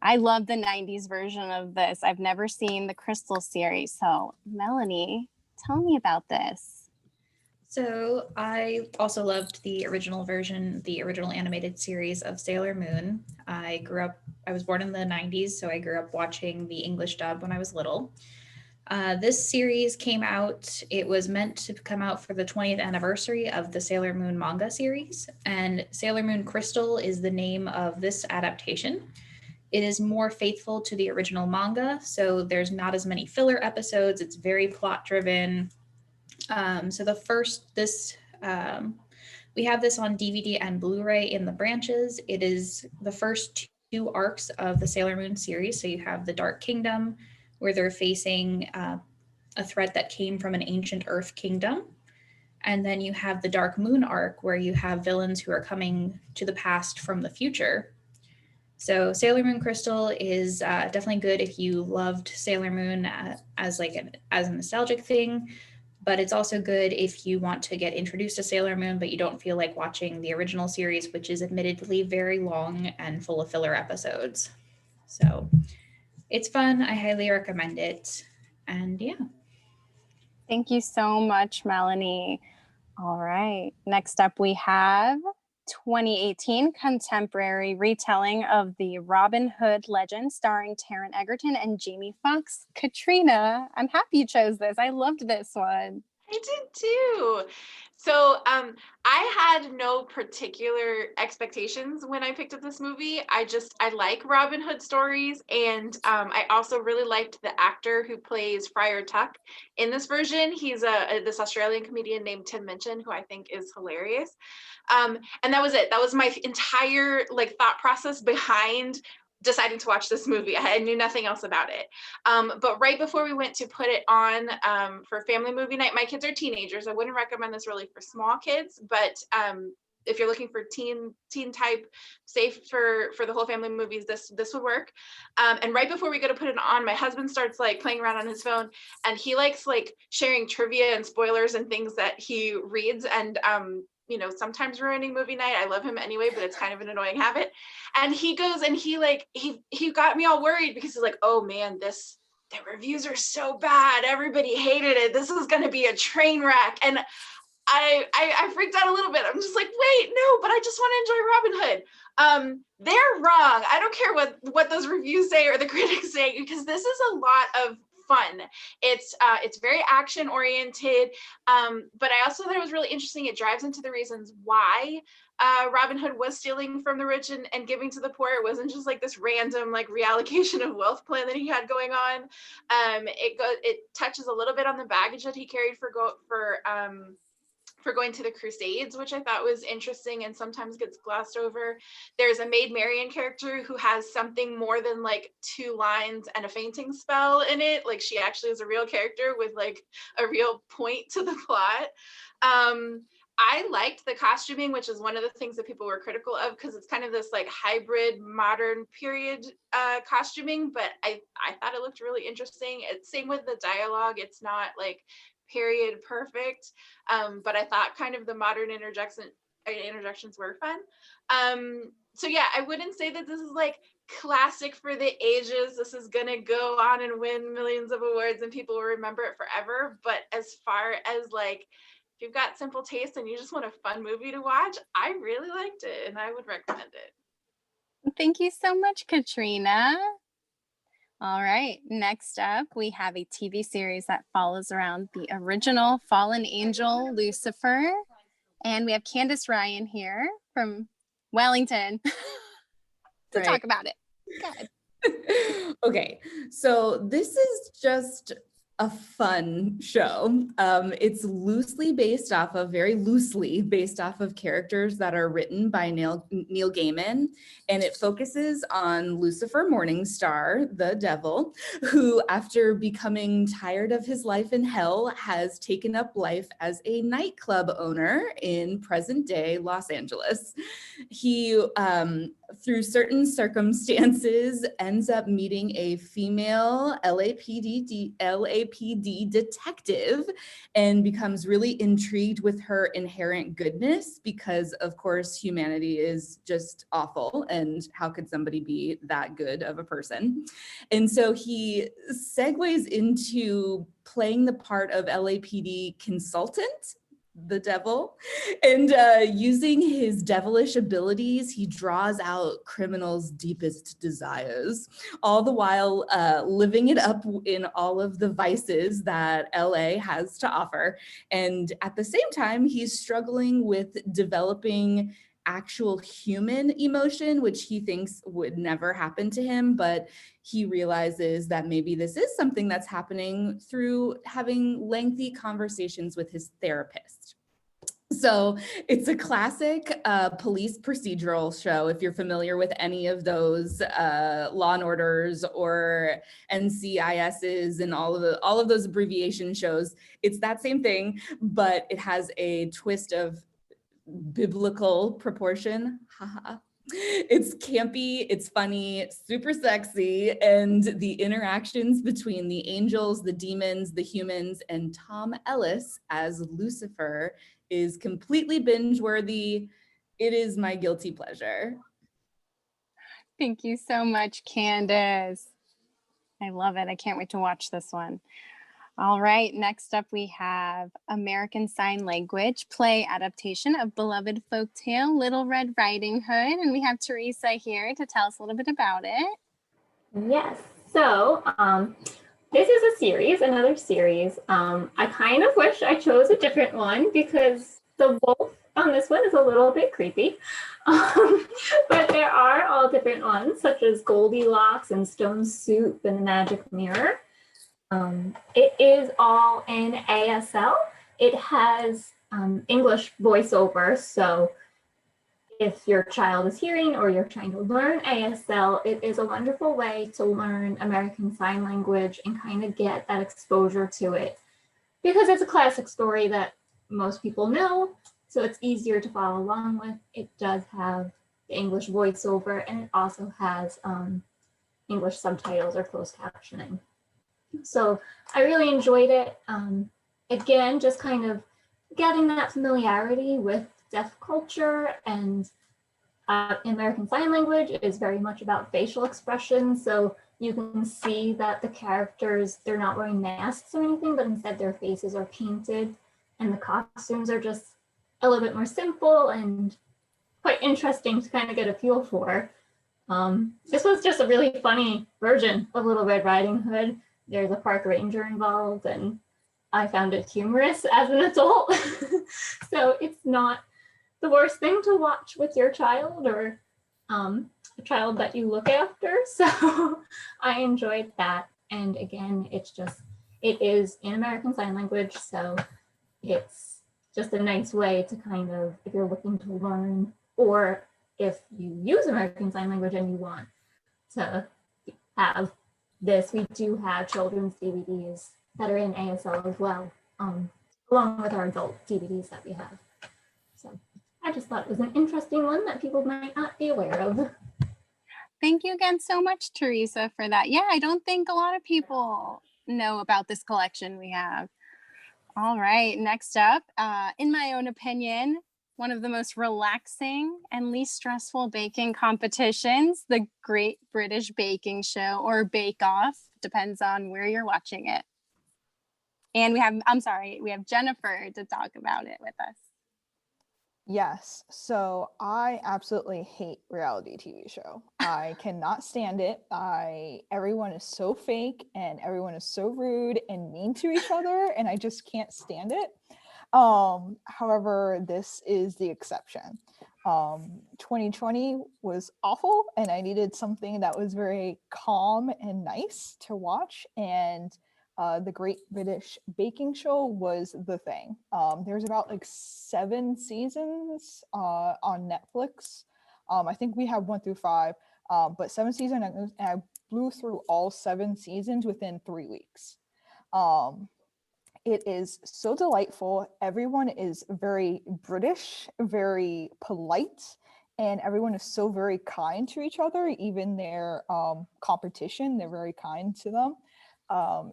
I love the 90s version of this. I've never seen the Crystal series. So, Melanie, tell me about this. So I also loved the original version, the original animated series of Sailor Moon. I was born in the 90s, so I grew up watching the English dub when I was little. This series came out, it was meant to come out for the 20th anniversary of the Sailor Moon manga series, and Sailor Moon Crystal is the name of this adaptation. It is more faithful to the original manga, so there's not as many filler episodes, it's very plot driven. We have this on DVD and Blu-ray in the branches. It is the first two arcs of the Sailor Moon series. So you have the Dark Kingdom, where they're facing a threat that came from an ancient Earth kingdom. And then you have the Dark Moon arc, where you have villains who are coming to the past from the future. So Sailor Moon Crystal is definitely good if you loved Sailor Moon as a nostalgic thing. But it's also good if you want to get introduced to Sailor Moon, but you don't feel like watching the original series, which is admittedly very long and full of filler episodes. So it's fun. I highly recommend it. And yeah. Thank you so much, Melanie. All right. Next up, we have 2018 contemporary retelling of the Robin Hood legend starring Taron Egerton and Jamie Foxx. Katrina, I'm happy you chose this. I loved this one. I did too. So I had no particular expectations when I picked up this movie. I like Robin Hood stories, and I also really liked the actor who plays Friar Tuck in this version. He's this Australian comedian named Tim Minchin, who I think is hilarious. And that was it. That was my entire thought process behind deciding to watch this movie. I knew nothing else about it. But right before we went to put it on for family movie night, my kids are teenagers. I wouldn't recommend this really for small kids, but if you're looking for teen type, safe for the whole family movies, this would work. And right before we go to put it on, my husband starts playing around on his phone, and he likes sharing trivia and spoilers and things that he reads, and sometimes ruining movie night. I love him anyway, but it's kind of an annoying habit. And he goes and he got me all worried because he's like, oh man, the reviews are so bad. Everybody hated it. This is going to be a train wreck. And I freaked out a little bit. I'm just like, wait, no, but I just want to enjoy Robin Hood. They're wrong. I don't care what those reviews say or the critics say, because this is a lot of fun. It's very action oriented, but I also thought it was really interesting. It drives into the reasons why Robin Hood was stealing from the rich and giving to the poor. It wasn't just this random reallocation of wealth plan that he had going on. It touches a little bit on the baggage that he carried for for going to the Crusades, which I thought was interesting and sometimes gets glossed over. There's a Maid Marian character who has something more than like 2 lines and a fainting spell in it. Like she actually is a real character with like a real point to the plot. I liked the costuming, which is one of the things that people were critical of, because it's kind of this like hybrid modern period costuming, but I thought it looked really interesting. It's same with the dialogue. It's not like period perfect, but I thought kind of the modern interjections were fun. So yeah, I wouldn't say that this is like classic for the ages. This is gonna go on and win millions of awards and people will remember it forever. But as far as like, if you've got simple taste and you just want a fun movie to watch, I really liked it and I would recommend it. Thank you so much, Katrina. All right, next up, we have a TV series that follows around the original fallen angel, Lucifer. And we have Candace Ryan here from Wellington to talk about it. Good. Okay, so this is just a fun show. It's very loosely based off of characters that are written by Neil Gaiman, and it focuses on Lucifer Morningstar, the devil, who after becoming tired of his life in hell has taken up life as a nightclub owner in present day Los Angeles. He, through certain circumstances, ends up meeting a female LAPD detective and becomes really intrigued with her inherent goodness because, of course, humanity is just awful. And how could somebody be that good of a person? And so he segues into playing the part of LAPD consultant, the devil, and using his devilish abilities, he draws out criminals' deepest desires, all the while living it up in all of the vices that LA has to offer. And at the same time, he's struggling with developing actual human emotion, which he thinks would never happen to him, but he realizes that maybe this is something that's happening through having lengthy conversations with his therapist. So it's a classic police procedural show. If you're familiar with any of those Law and Orders or NCISs and all of those abbreviation shows, it's that same thing, but it has a twist of biblical proportion. It's campy, it's funny, super sexy, and the interactions between the angels, the demons, the humans, and Tom Ellis as Lucifer is completely binge-worthy. It is my guilty pleasure. Thank you so much, Candace. I love it. I can't wait to watch this one. All right, next up we have American Sign Language play adaptation of beloved folktale Little Red Riding Hood. And we have Teresa here to tell us a little bit about it. Yes, so this is a series, another series. I kind of wish I chose a different one because the wolf on this one is a little bit creepy. But there are all different ones, such as Goldilocks and Stone Soup and the Magic Mirror. It is all in ASL. It has English voiceover, so if your child is hearing or you're trying to learn ASL, it is a wonderful way to learn American Sign Language and kind of get that exposure to it. Because it's a classic story that most people know, so it's easier to follow along with. It does have the English voiceover, and it also has English subtitles or closed captioning. So I really enjoyed it. Again, just kind of getting that familiarity with deaf culture, and American Sign Language is very much about facial expression. So you can see that the characters, they're not wearing masks or anything, but instead their faces are painted, and the costumes are just a little bit more simple and quite interesting to kind of get a feel for. This was just a really funny version of Little Red Riding Hood. There's a park ranger involved, and I found it humorous as an adult. So it's not the worst thing to watch with your child or a child that you look after. So I enjoyed that. And again, it is in American Sign Language, so it's just a nice way to kind of, if you're looking to learn, or if you use American Sign Language and you want to have this, we do have children's DVDs that are in ASL as well, along with our adult DVDs that we have. So I just thought it was an interesting one that people might not be aware of. Thank you again so much, Teresa, for that. Yeah, I don't think a lot of people know about this collection we have. All right, next up, in my own opinion, one of the most relaxing and least stressful baking competitions, the Great British Baking Show, or Bake Off, depends on where you're watching it. And we have Jennifer to talk about it with us. Yes, so I absolutely hate reality TV show. I cannot stand it. Everyone is so fake and everyone is so rude and mean to each other, and I just can't stand it. However, this is the exception. 2020 was awful, and I needed something that was very calm and nice to watch, and the Great British Baking Show was the thing. There's about like 7 seasons on Netflix. I think we have 1 through 5, but 7 seasons, and I blew through all 7 seasons within 3 weeks. It is so delightful. Everyone is very British, very polite, and everyone is so very kind to each other. Even their competition, they're very kind to them.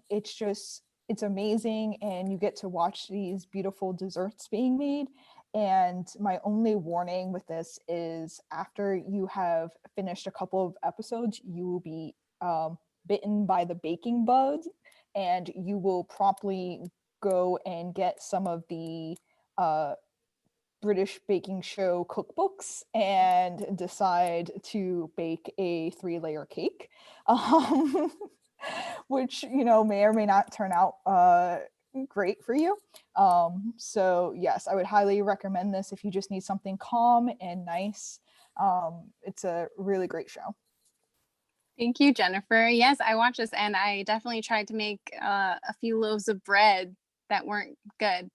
It's amazing, and you get to watch these beautiful desserts being made. And my only warning with this is, after you have finished a couple of episodes, you will be bitten by the baking bug, and you will promptly go and get some of the British Baking Show cookbooks and decide to bake a 3-layer cake. Which, may or may not turn out great for you. So yes, I would highly recommend this if you just need something calm and nice. It's a really great show. Thank you, Jennifer. Yes, I watched this, and I definitely tried to make a few loaves of bread that weren't good.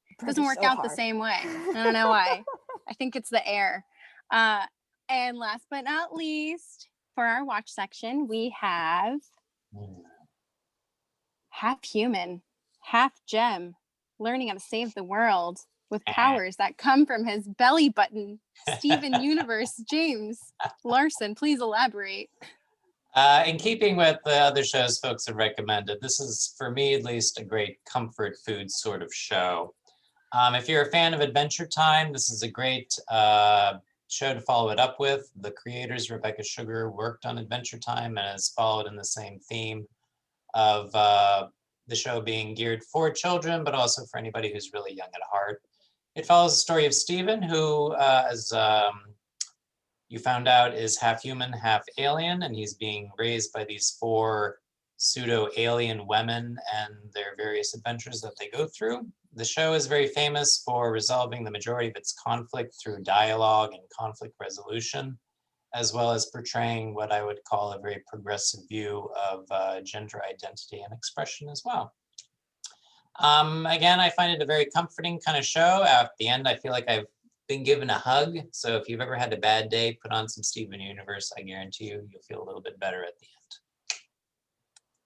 It doesn't work out the same way. I don't know why. I think it's the air. And last but not least, for our watch section, we have Half Human, Half Gem, learning how to save the world with powers that come from his belly button. Steven Universe, James Larson, please elaborate. In keeping with the other shows folks have recommended, this is, for me at least, a great comfort food sort of show. If you're a fan of Adventure Time, this is a great show to follow it up with. The creators, Rebecca Sugar, worked on Adventure Time and has followed in the same theme of the show being geared for children, but also for anybody who's really young at heart. It follows the story of Steven, who, as you found out, is half human, half alien, and he's being raised by these 4 pseudo-alien women and their various adventures that they go through. The show is very famous for resolving the majority of its conflict through dialogue and conflict resolution, as well as portraying what I would call a very progressive view of gender identity and expression as well. Again, I find it a very comforting kind of show. At the end, I feel like I've been given a hug. So if you've ever had a bad day, put on some Steven Universe. I guarantee you'll feel a little bit better at the end.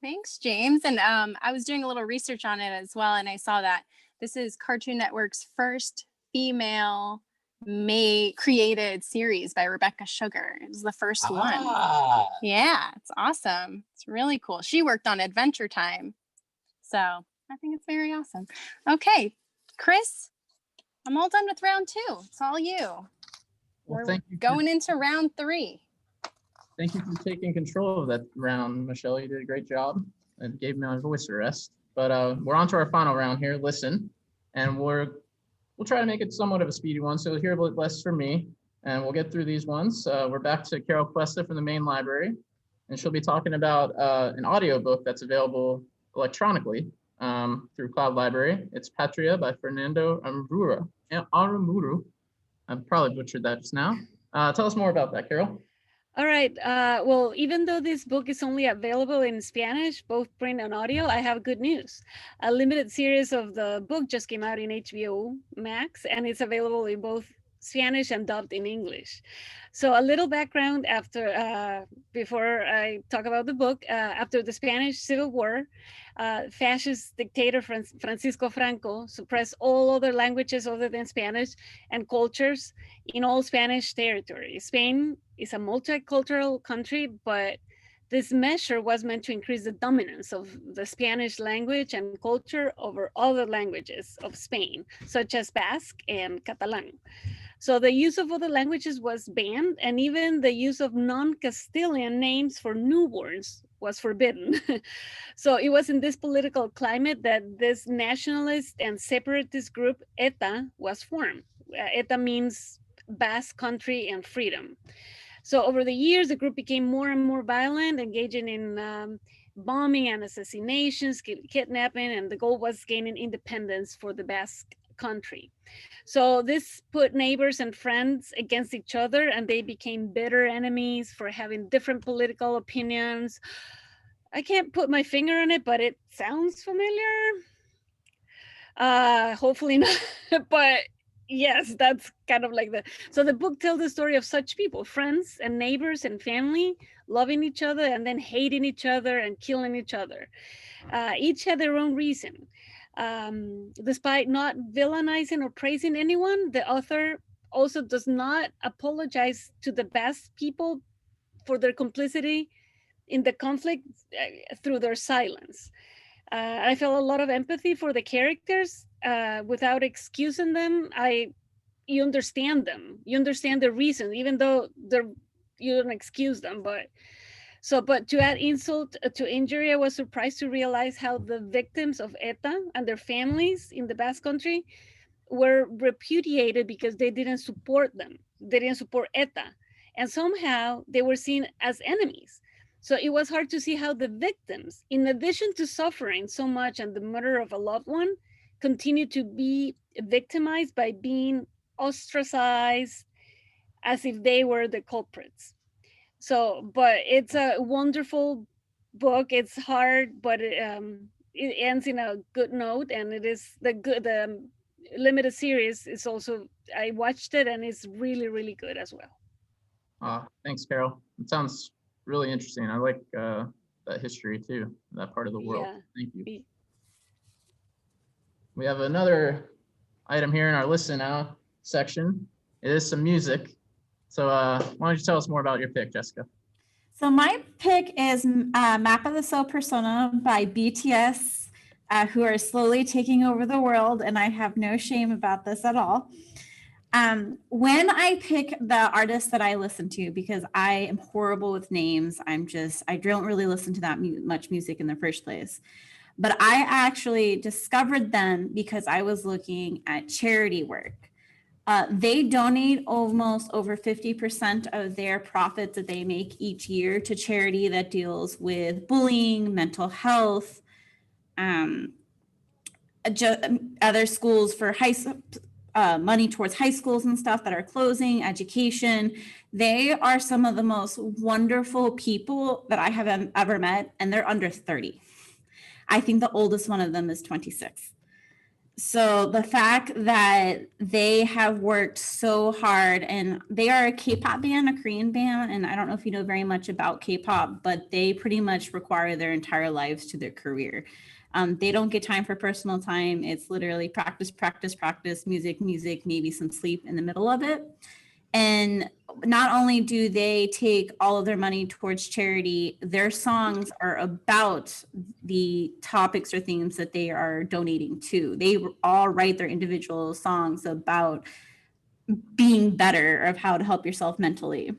Thanks, James. And I was doing a little research on it as well, and I saw that this is Cartoon Network's first female created series by Rebecca Sugar. It was the first one. Yeah, it's awesome. It's really cool. She worked on Adventure Time. So I think it's very awesome. Okay, Chris, I'm all done with round 2. It's all you. Well, We're going into round 3. Thank you for taking control of that round, Michelle. You did a great job and gave me my voice a rest. But we're on to our final round here, Listen. And we'll try to make it somewhat of a speedy one. So hear a bit less from me, and we'll get through these ones. We're back to Carol Cuesta from the main library, and she'll be talking about an audiobook that's available electronically through Cloud Library. It's Patria by Fernando Aramburu. I probably butchered that just now. Tell us more about that, Carol. All right. Well, even though this book is only available in Spanish, both print and audio, I have good news. A limited series of the book just came out in HBO Max, and it's available in both Spanish and dubbed in English. So a little background before I talk about the book. After the Spanish Civil War, fascist dictator Francisco Franco suppressed all other languages other than Spanish and cultures in all Spanish territory. Spain is a multicultural country, but this measure was meant to increase the dominance of the Spanish language and culture over other languages of Spain, such as Basque and Catalan. So the use of other languages was banned, and even the use of non-Castilian names for newborns was forbidden. So it was in this political climate that this nationalist and separatist group, ETA, was formed. ETA means Basque Country and Freedom. So over the years, the group became more and more violent, engaging in bombing and assassinations, kidnapping, and the goal was gaining independence for the Basque Country. So this put neighbors and friends against each other, and they became bitter enemies for having different political opinions. I can't put my finger on it, but it sounds familiar. Hopefully not, but yes, that's kind of like so the book tells the story of such people, friends and neighbors and family, loving each other and then hating each other and killing each other. Each had their own reason. Despite not villainizing or praising anyone, the author also does not apologize to the Basque people for their complicity in the conflict through their silence. I felt a lot of empathy for the characters without excusing them. You understand them. You understand the reason, even though you don't excuse them. But to add insult to injury, I was surprised to realize how the victims of ETA and their families in the Basque Country were repudiated because they didn't support them. They didn't support ETA. And somehow they were seen as enemies. So it was hard to see how the victims, in addition to suffering so much and the murder of a loved one, continue to be victimized by being ostracized as if they were the culprits. So, but it's a wonderful book. It's hard, but it ends in a good note, and it is the limited series is also, I watched it and it's really, really good as well. Thanks, Carol. It sounds really interesting. I like that history too, that part of the world. Yeah. Thank you. We have another item here in our Listen Now section. It is some music. So why don't you tell us more about your pick, Jessica? So my pick is Map of the Soul Persona by BTS, who are slowly taking over the world, and I have no shame about this at all. When I pick the artists that I listen to, because I am horrible with names, I don't really listen to that much music in the first place. But I actually discovered them because I was looking at charity work. They donate almost over 50% of their profits that they make each year to charity that deals with bullying, mental health, other schools for money towards high schools and stuff that are closing, education. They are some of the most wonderful people that I have ever met, and they're under 30. I think the oldest one of them is 26. So the fact that they have worked so hard, and they are a K-pop band, a Korean band, and I don't know if you know very much about K-pop, but they pretty much require their entire lives to their career. They don't get time for personal time. It's literally practice, practice, practice, music, music, maybe some sleep in the middle of it. And not only do they take all of their money towards charity, their songs are about the topics or themes that they are donating to. They all write their individual songs about being better, of how to help yourself mentally.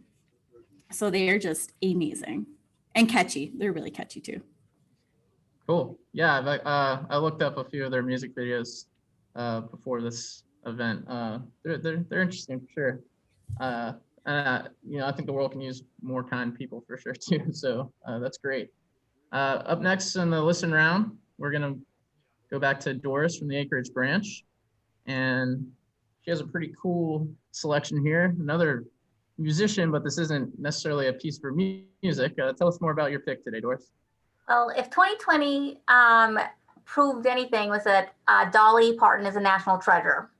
So they are just amazing and catchy. They're really catchy too. Cool. Yeah, I looked up a few of their music videos before this event. They're interesting for sure. I think the world can use more kind people for sure too. So that's great. Up next in the listen round, we're gonna go back to Doris from the Anchorage branch, and she has a pretty cool selection here. Another musician, but this isn't necessarily a piece for music. Tell us more about your pick today, Doris. Well, if 2020 proved anything, was that Dolly Parton is a national treasure.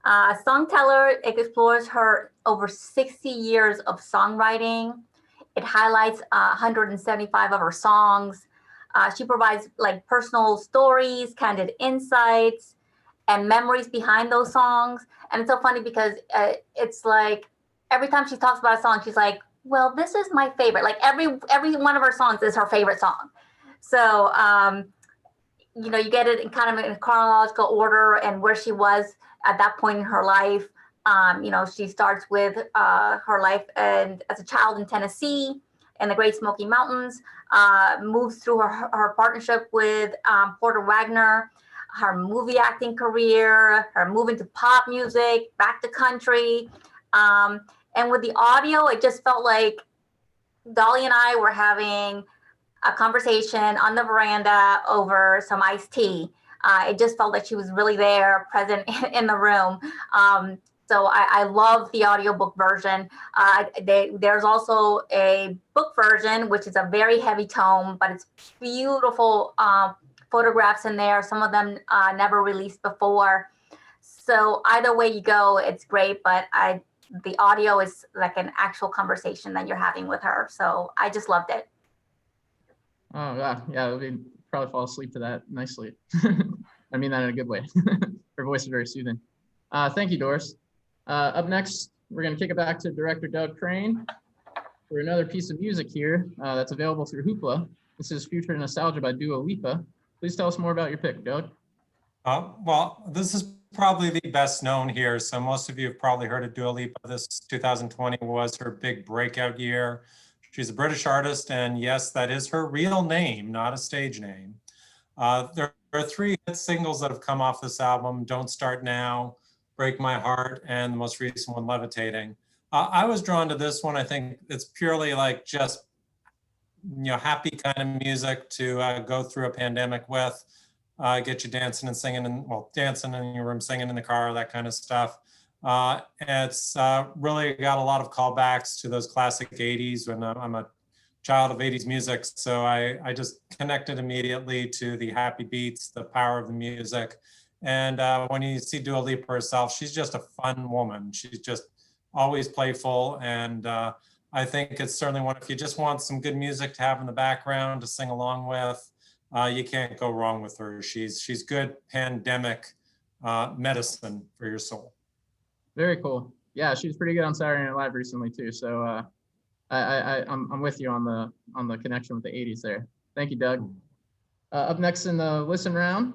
Songteller, it explores her over 60 years of songwriting. It highlights 175 of her songs. She provides like personal stories, candid insights, and memories behind those songs. And it's so funny because it's like every time she talks about a song, she's like, well, this is my favorite. Like every one of her songs is her favorite song. So, you know, you get it in kind of in chronological order and where she was at that point in her life. You know, she starts with her life and as a child in Tennessee in the Great Smoky Mountains, moves through her partnership with Porter Wagner, her movie acting career, her move into pop music, back to country. And with the audio, it just felt like Dolly and I were having a conversation on the veranda over some iced tea. It just felt like she was really there, present in the room. So I love the audiobook version. There's also a book version, which is a very heavy tome, but it's beautiful photographs in there. Some of them never released before. So either way you go, it's great, but the audio is like an actual conversation that you're having with her. So I just loved it. Oh, yeah, we'd probably fall asleep to that nicely. I mean that in a good way. Her voice is very soothing. Thank you, Doris. Up next, we're going to kick it back to director Doug Crane for another piece of music here that's available through Hoopla. This is Future Nostalgia by Dua Lipa. Please tell us more about your pick, Doug. Well, this is probably the best known here. So most of you have probably heard of Dua Lipa. This 2020 was her big breakout year. She's a British artist, and yes, that is her real name, not a stage name. There are 3 hit singles that have come off this album: Don't Start Now, Break My Heart, and the most recent one, Levitating. I was drawn to this one. I think it's purely like just, you know, happy kind of music to go through a pandemic with, get you dancing and singing, and well, dancing in your room, singing in the car, that kind of stuff. It's really got a lot of callbacks to those classic 80s when I'm a child of 80s music. So I just connected immediately to the happy beats, the power of the music. And when you see Dua Lipa herself, she's just a fun woman. She's just always playful. And I think it's certainly one, if you just want some good music to have in the background to sing along with, you can't go wrong with her. She's good pandemic medicine for your soul. Very cool. Yeah, she was pretty good on Saturday Night Live recently too. So I'm with you on the connection with the 80s there. Thank you, Doug. Up next in the listen round,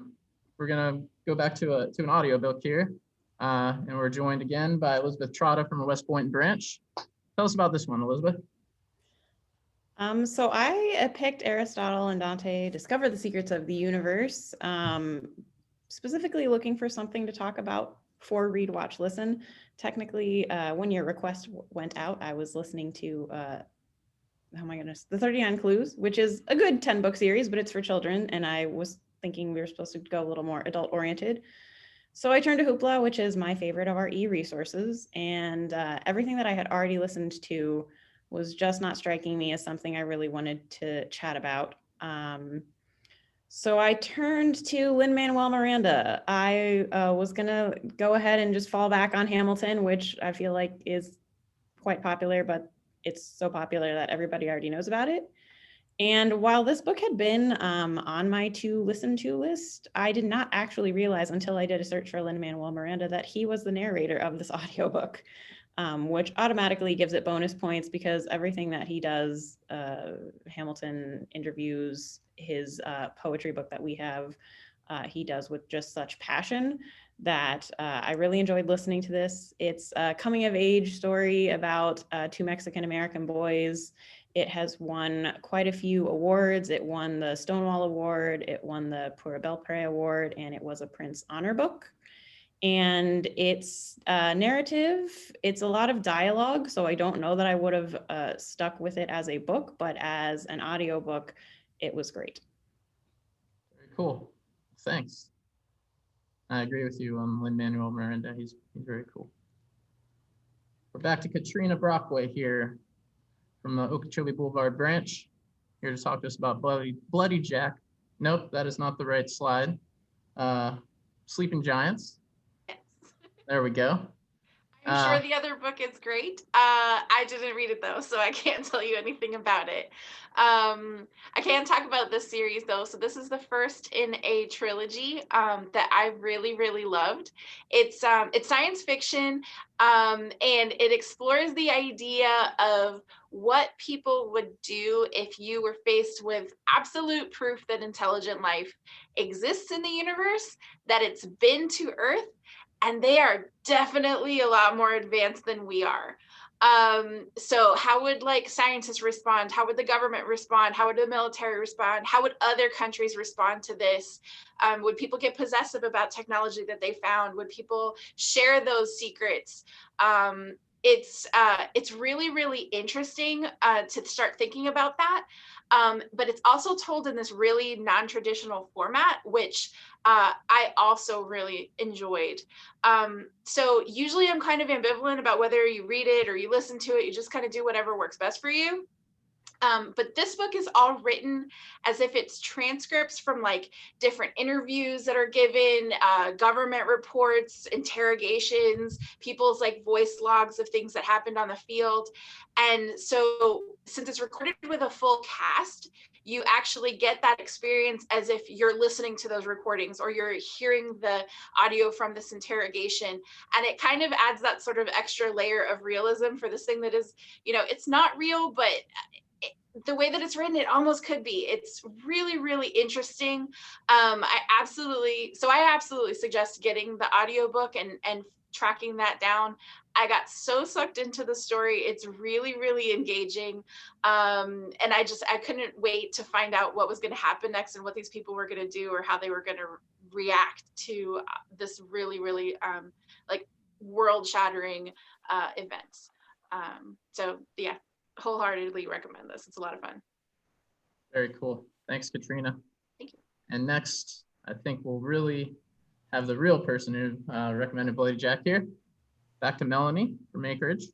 we're gonna go back to an audiobook here, and we're joined again by Elizabeth Trotta from the West Point branch. Tell us about this one, Elizabeth. So I picked Aristotle and Dante Discover the Secrets of the Universe, specifically looking for something to talk about for Read, Watch, Listen. Technically, when your request went out, I was listening to, oh my goodness, The 39 Clues, which is a good 10-book series, but it's for children. And I was thinking we were supposed to go a little more adult oriented. So I turned to Hoopla, which is my favorite of our e-resources. And everything that I had already listened to was just not striking me as something I really wanted to chat about. So I turned to Lin-Manuel Miranda. I was gonna go ahead and just fall back on Hamilton, which I feel like is quite popular, but it's so popular that everybody already knows about it. And while this book had been on my to listen to list, I did not actually realize until I did a search for Lin-Manuel Miranda that he was the narrator of this audiobook, which automatically gives it bonus points because everything that he does, Hamilton interviews, his poetry book that we have, he does with just such passion that I really enjoyed listening to this. It's a coming of age story about 2 Mexican-American boys. It has won quite a few awards. It won the Stonewall Award, it won the Pour Belpré Award, and it was a Prince Honor Book. And it's narrative, it's a lot of dialogue, so I don't know that I would have stuck with it as a book, but as an audiobook, it was great. Very cool. Thanks. I agree with you on Lin-Manuel Miranda. He's very cool. We're back to Katrina Brockway here from the Okeechobee Boulevard branch, here to talk to us about Bloody Jack. Nope, that is not the right slide. Sleeping Giants. There we go. I'm sure the other book is great. I didn't read it though, so I can't tell you anything about it. I can talk about this series though. So this is the first in a trilogy that I really, really loved. It's science fiction, and it explores the idea of what people would do if you were faced with absolute proof that intelligent life exists in the universe, that it's been to Earth, and they are definitely a lot more advanced than we are. So how would like scientists respond? How would the government respond? How would the military respond? How would other countries respond to this? Would people get possessive about technology that they found? Would people share those secrets? It's really, really interesting to start thinking about that. But it's also told in this really non-traditional format, which I also really enjoyed. So usually I'm kind of ambivalent about whether you read it or you listen to it. You just kind of do whatever works best for you. But this book is all written as if it's transcripts from like different interviews that are given, government reports, interrogations, people's like voice logs of things that happened on the field. And so since it's recorded with a full cast, you actually get that experience as if you're listening to those recordings or you're hearing the audio from this interrogation. And it kind of adds that sort of extra layer of realism for this thing that is, you know, it's not real, but the way that it's written, it almost could be. It's really, really interesting. I absolutely suggest getting the audiobook and tracking that down. I got so sucked into the story. It's really, really engaging. And I couldn't wait to find out what was going to happen next and what these people were going to do or how they were going to react to this really, really like world-shattering event. So yeah, wholeheartedly recommend this. It's a lot of fun. Very cool. Thanks, Katrina. Thank you. And next, I think we'll really have the real person who recommended Bloody Jack here. Back to Melanie from Acreage.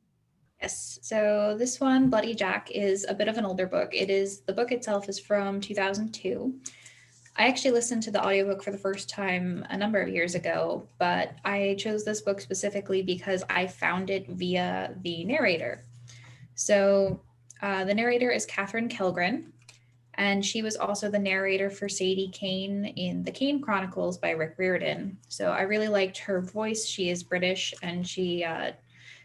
Yes, so this one, Bloody Jack, is a bit of an older book. The book itself is from 2002. I actually listened to the audiobook for the first time a number of years ago, but I chose this book specifically because I found it via the narrator. So the narrator is Catherine Kellgren, and she was also the narrator for Sadie Kane in The Kane Chronicles by Rick Riordan. So I really liked her voice. She is British, and she,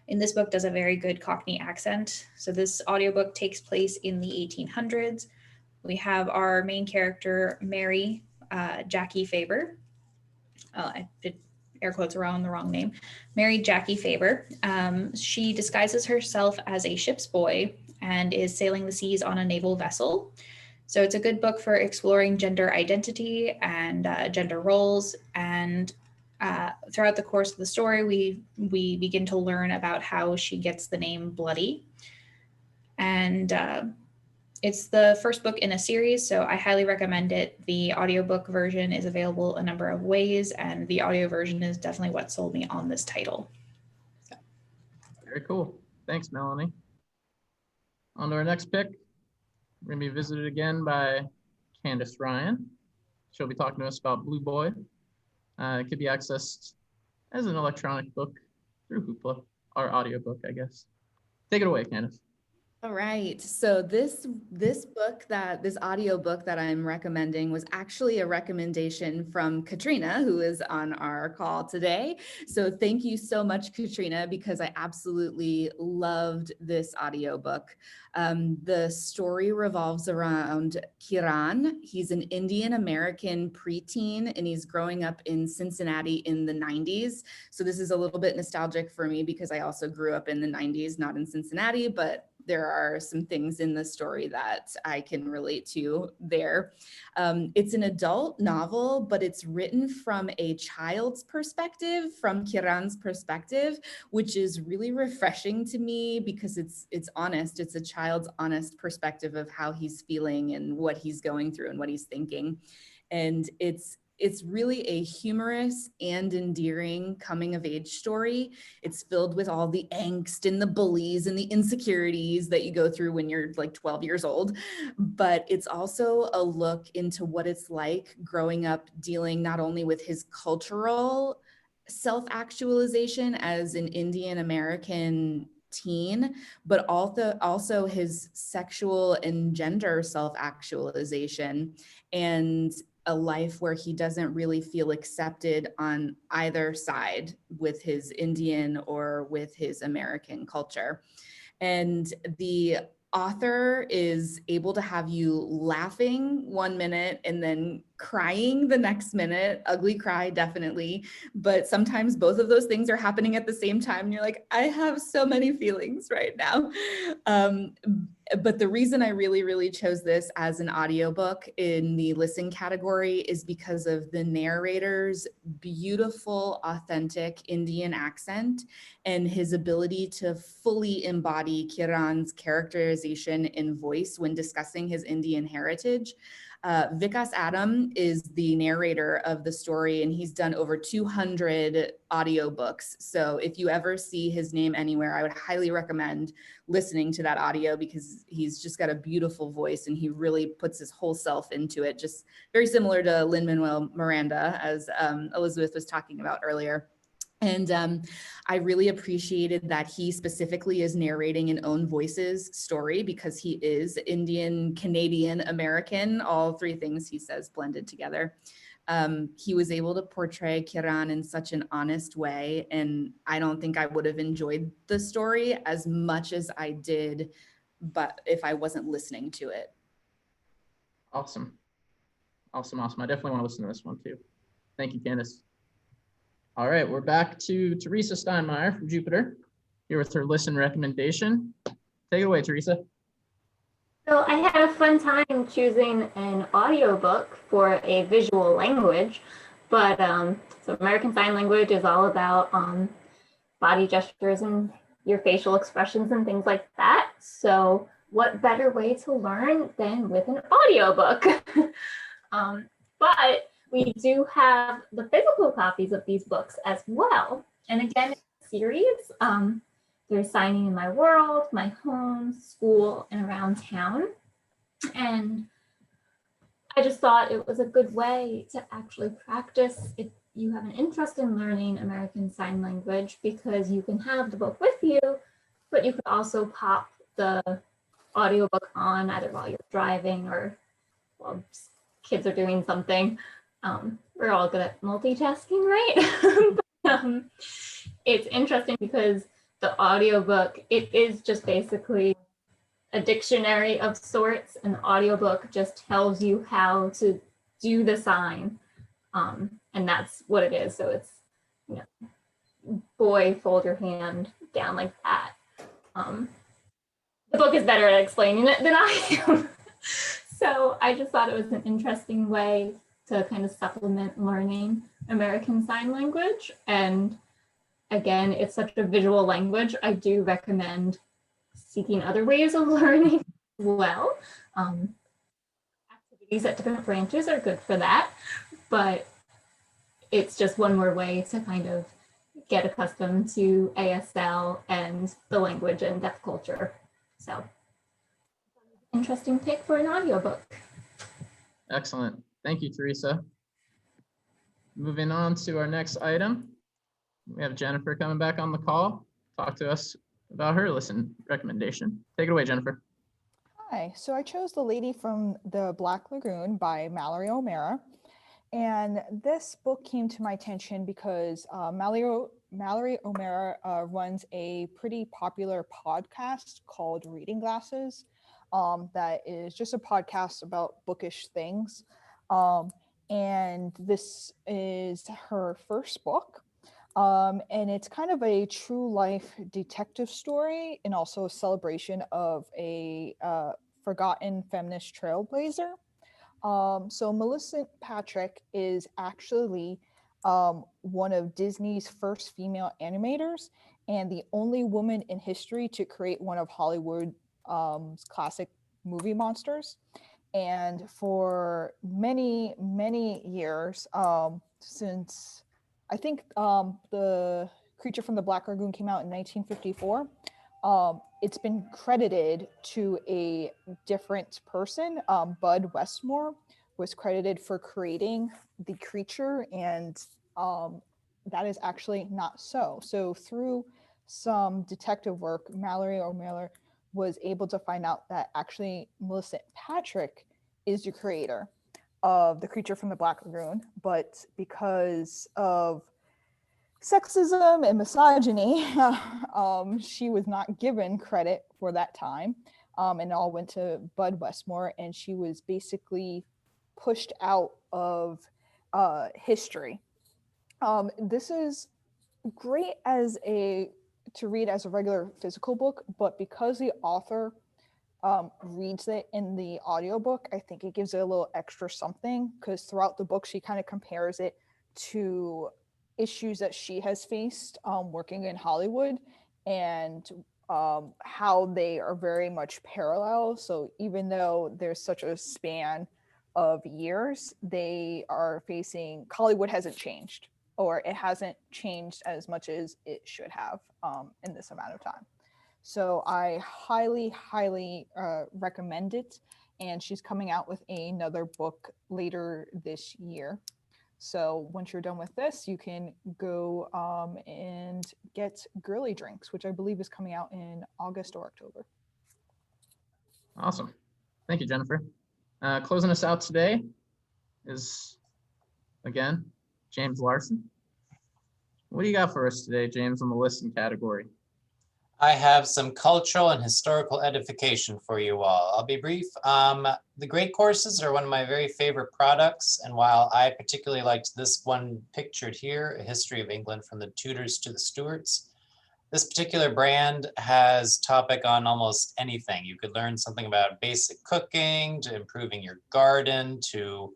in this book, does a very good Cockney accent. So this audiobook takes place in the 1800s. We have our main character, Mary Jackie Faber. I did air quotes around the wrong name. Mary Jackie Faber. She disguises herself as a ship's boy and is sailing the seas on a naval vessel. So it's a good book for exploring gender identity and gender roles. And throughout the course of the story, we begin to learn about how she gets the name Bloody. And it's the first book in a series, so I highly recommend it. The audiobook version is available a number of ways, and the audio version is definitely what sold me on this title. Very cool. Thanks, Melanie. On to our next pick. We're going to be visited again by Candace Ryan. She'll be talking to us about Blue Boy. It could be accessed as an electronic book through Hoopla, our audiobook, I guess. Take it away, Candace. All right. So this audio book that I'm recommending was actually a recommendation from Katrina, who is on our call today. So thank you so much, Katrina, because I absolutely loved this audiobook. The story revolves around Kiran. He's an Indian American preteen, and he's growing up in Cincinnati in the 90s. So this is a little bit nostalgic for me because I also grew up in the 90s, not in Cincinnati, but there are some things in the story that I can relate to there. It's an adult novel, but it's written from a child's perspective, from Kiran's perspective, which is really refreshing to me because it's honest. It's a child's honest perspective of how he's feeling and what he's going through and what he's thinking. And it's it's really a humorous and endearing coming of age story. It's filled with all the angst and the bullies and the insecurities that you go through when you're like 12 years old. But it's also a look into what it's like growing up dealing not only with his cultural self-actualization as an Indian American teen, but also his sexual and gender self-actualization, and a life where he doesn't really feel accepted on either side with his Indian or with his American culture. And the author is able to have you laughing 1 minute and then crying the next minute. Ugly cry, definitely. But sometimes both of those things are happening at the same time. And you're like, I have so many feelings right now. But the reason I really chose this as an audiobook in the listen category is because of the narrator's beautiful, authentic Indian accent and his ability to fully embody Kiran's characterization and voice when discussing his Indian heritage. Vikas Adam is the narrator of the story, and he's done over 200 audiobooks. So if you ever see his name anywhere, I would highly recommend listening to that audio, because he's just got a beautiful voice and he really puts his whole self into it. Just very similar to Lin-Manuel Miranda, as Elizabeth was talking about earlier. And I really appreciated that he specifically is narrating an own voices story, because he is Indian, Canadian, American, all three things he says blended together. He was able to portray Kiran in such an honest way, and I don't think I would have enjoyed the story as much as I did, but if I wasn't listening to it. Awesome. I definitely want to listen to this one too. Thank you, Candace. All right, we're back to Teresa Steinmeier from Jupiter, here with her listen recommendation. Take it away, Teresa. So I had a fun time choosing an audiobook for a visual language, but so American Sign Language is all about body gestures and your facial expressions and things like that. So what better way to learn than with an audiobook? But we do have the physical copies of these books as well. And again, it's a series. There's Signing in My World, My Home, School, and Around Town. And I just thought it was a good way to actually practice if you have an interest in learning American Sign Language, because you can have the book with you, but you could also pop the audiobook on either while you're driving or while kids are doing something. We're all good at multitasking, right? But, it's interesting because the audiobook, it is just basically a dictionary of sorts, and the audiobook just tells you how to do the sign. And that's what it is. So it's, you know, boy, fold your hand down like that. The book is better at explaining it than I am. So I just thought it was an interesting way to kind of supplement learning American Sign Language. And again, it's such a visual language. I do recommend seeking other ways of learning as well. Activities at different branches are good for that, but it's just one more way to kind of get accustomed to ASL and the language and deaf culture. So, interesting pick for an audiobook. Excellent. Thank you, Teresa. Moving on to our next item. We have Jennifer coming back on the call. Talk to us about her listen recommendation. Take it away, Jennifer. Hi, so I chose The Lady from the Black Lagoon by Mallory O'Meara. And this book came to my attention because Mallory O'Meara runs a pretty popular podcast called Reading Glasses that is just a podcast about bookish things. And this is her first book. And it's kind of a true life detective story and also a celebration of a forgotten feminist trailblazer. So Millicent Patrick is actually one of Disney's first female animators and the only woman in history to create one of Hollywood's classic movie monsters. And for many, many years, since I think the Creature from the Black Lagoon came out in 1954, it's been credited to a different person. Bud Westmore was credited for creating the creature, and that is actually not so. So through some detective work, Mallory O'Malley was able to find out that actually Millicent Patrick is the creator of the Creature from the Black Lagoon, but because of sexism and misogyny, she was not given credit for that time, and it all went to Bud Westmore, and she was basically pushed out of history. This is great to read as a regular physical book, but because the author reads it in the audiobook, I think it gives it a little extra something, because throughout the book she kind of compares it to issues that she has faced working in Hollywood, and how they are very much parallel. So even though there's such a span of years, they are facing, Hollywood hasn't changed, or it hasn't changed as much as it should have in this amount of time. So I highly, highly recommend it. And she's coming out with another book later this year. So once you're done with this, you can go and get Girly Drinks, which I believe is coming out in August or October. Awesome. Thank you, Jennifer. Closing us out today is, again, James Larson. What do you got for us today, James, on the listen category? I have some cultural and historical edification for you all. I'll be brief. The Great Courses are one of my very favorite products, and while I particularly liked this one pictured here, A History of England from the Tudors to the Stuarts, this particular brand has topic on almost anything. You could learn something about basic cooking, to improving your garden, to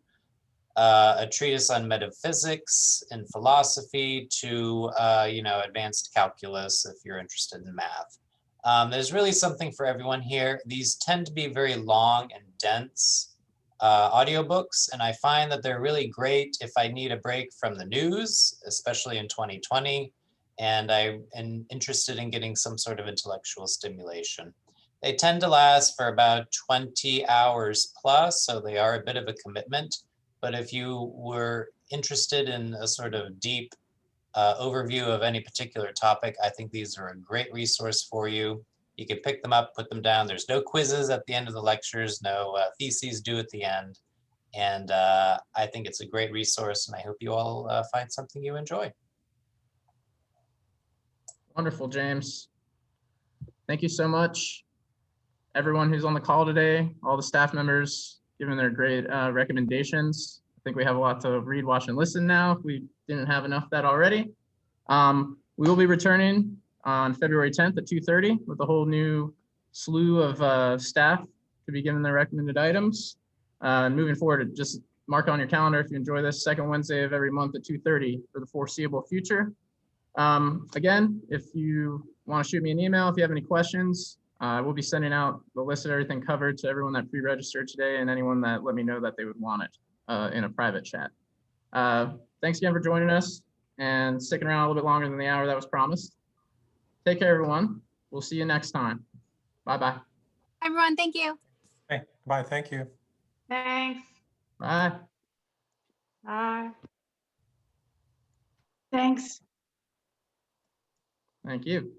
a treatise on metaphysics and philosophy, to advanced calculus if you're interested in math. There's really something for everyone here. These tend to be very long and dense audiobooks, and I find that they're really great if I need a break from the news, especially in 2020, and I am interested in getting some sort of intellectual stimulation. They tend to last for about 20 hours plus, so they are a bit of a commitment. But if you were interested in a sort of deep overview of any particular topic, I think these are a great resource for you. You can pick them up, put them down. There's no quizzes at the end of the lectures, no theses due at the end. And I think it's a great resource, and I hope you all find something you enjoy. Wonderful, James. Thank you so much. Everyone who's on the call today, all the staff members, giving their great recommendations. I think we have a lot to read, watch, and listen now, if we didn't have enough of that already. We will be returning on February 10th at 2:30 with a whole new slew of staff to be given their recommended items. Moving forward, just mark on your calendar if you enjoy this, second Wednesday of every month at 2:30 for the foreseeable future. Again, if you want to shoot me an email, if you have any questions, we'll be sending out the list of everything covered to everyone that pre-registered today and anyone that let me know that they would want it in a private chat. Thanks again for joining us and sticking around a little bit longer than the hour that was promised. Take care, everyone. We'll see you next time. Bye-bye. Everyone, thank you. Hey, bye, thank you. Thanks. Bye. Bye. Thanks. Thank you.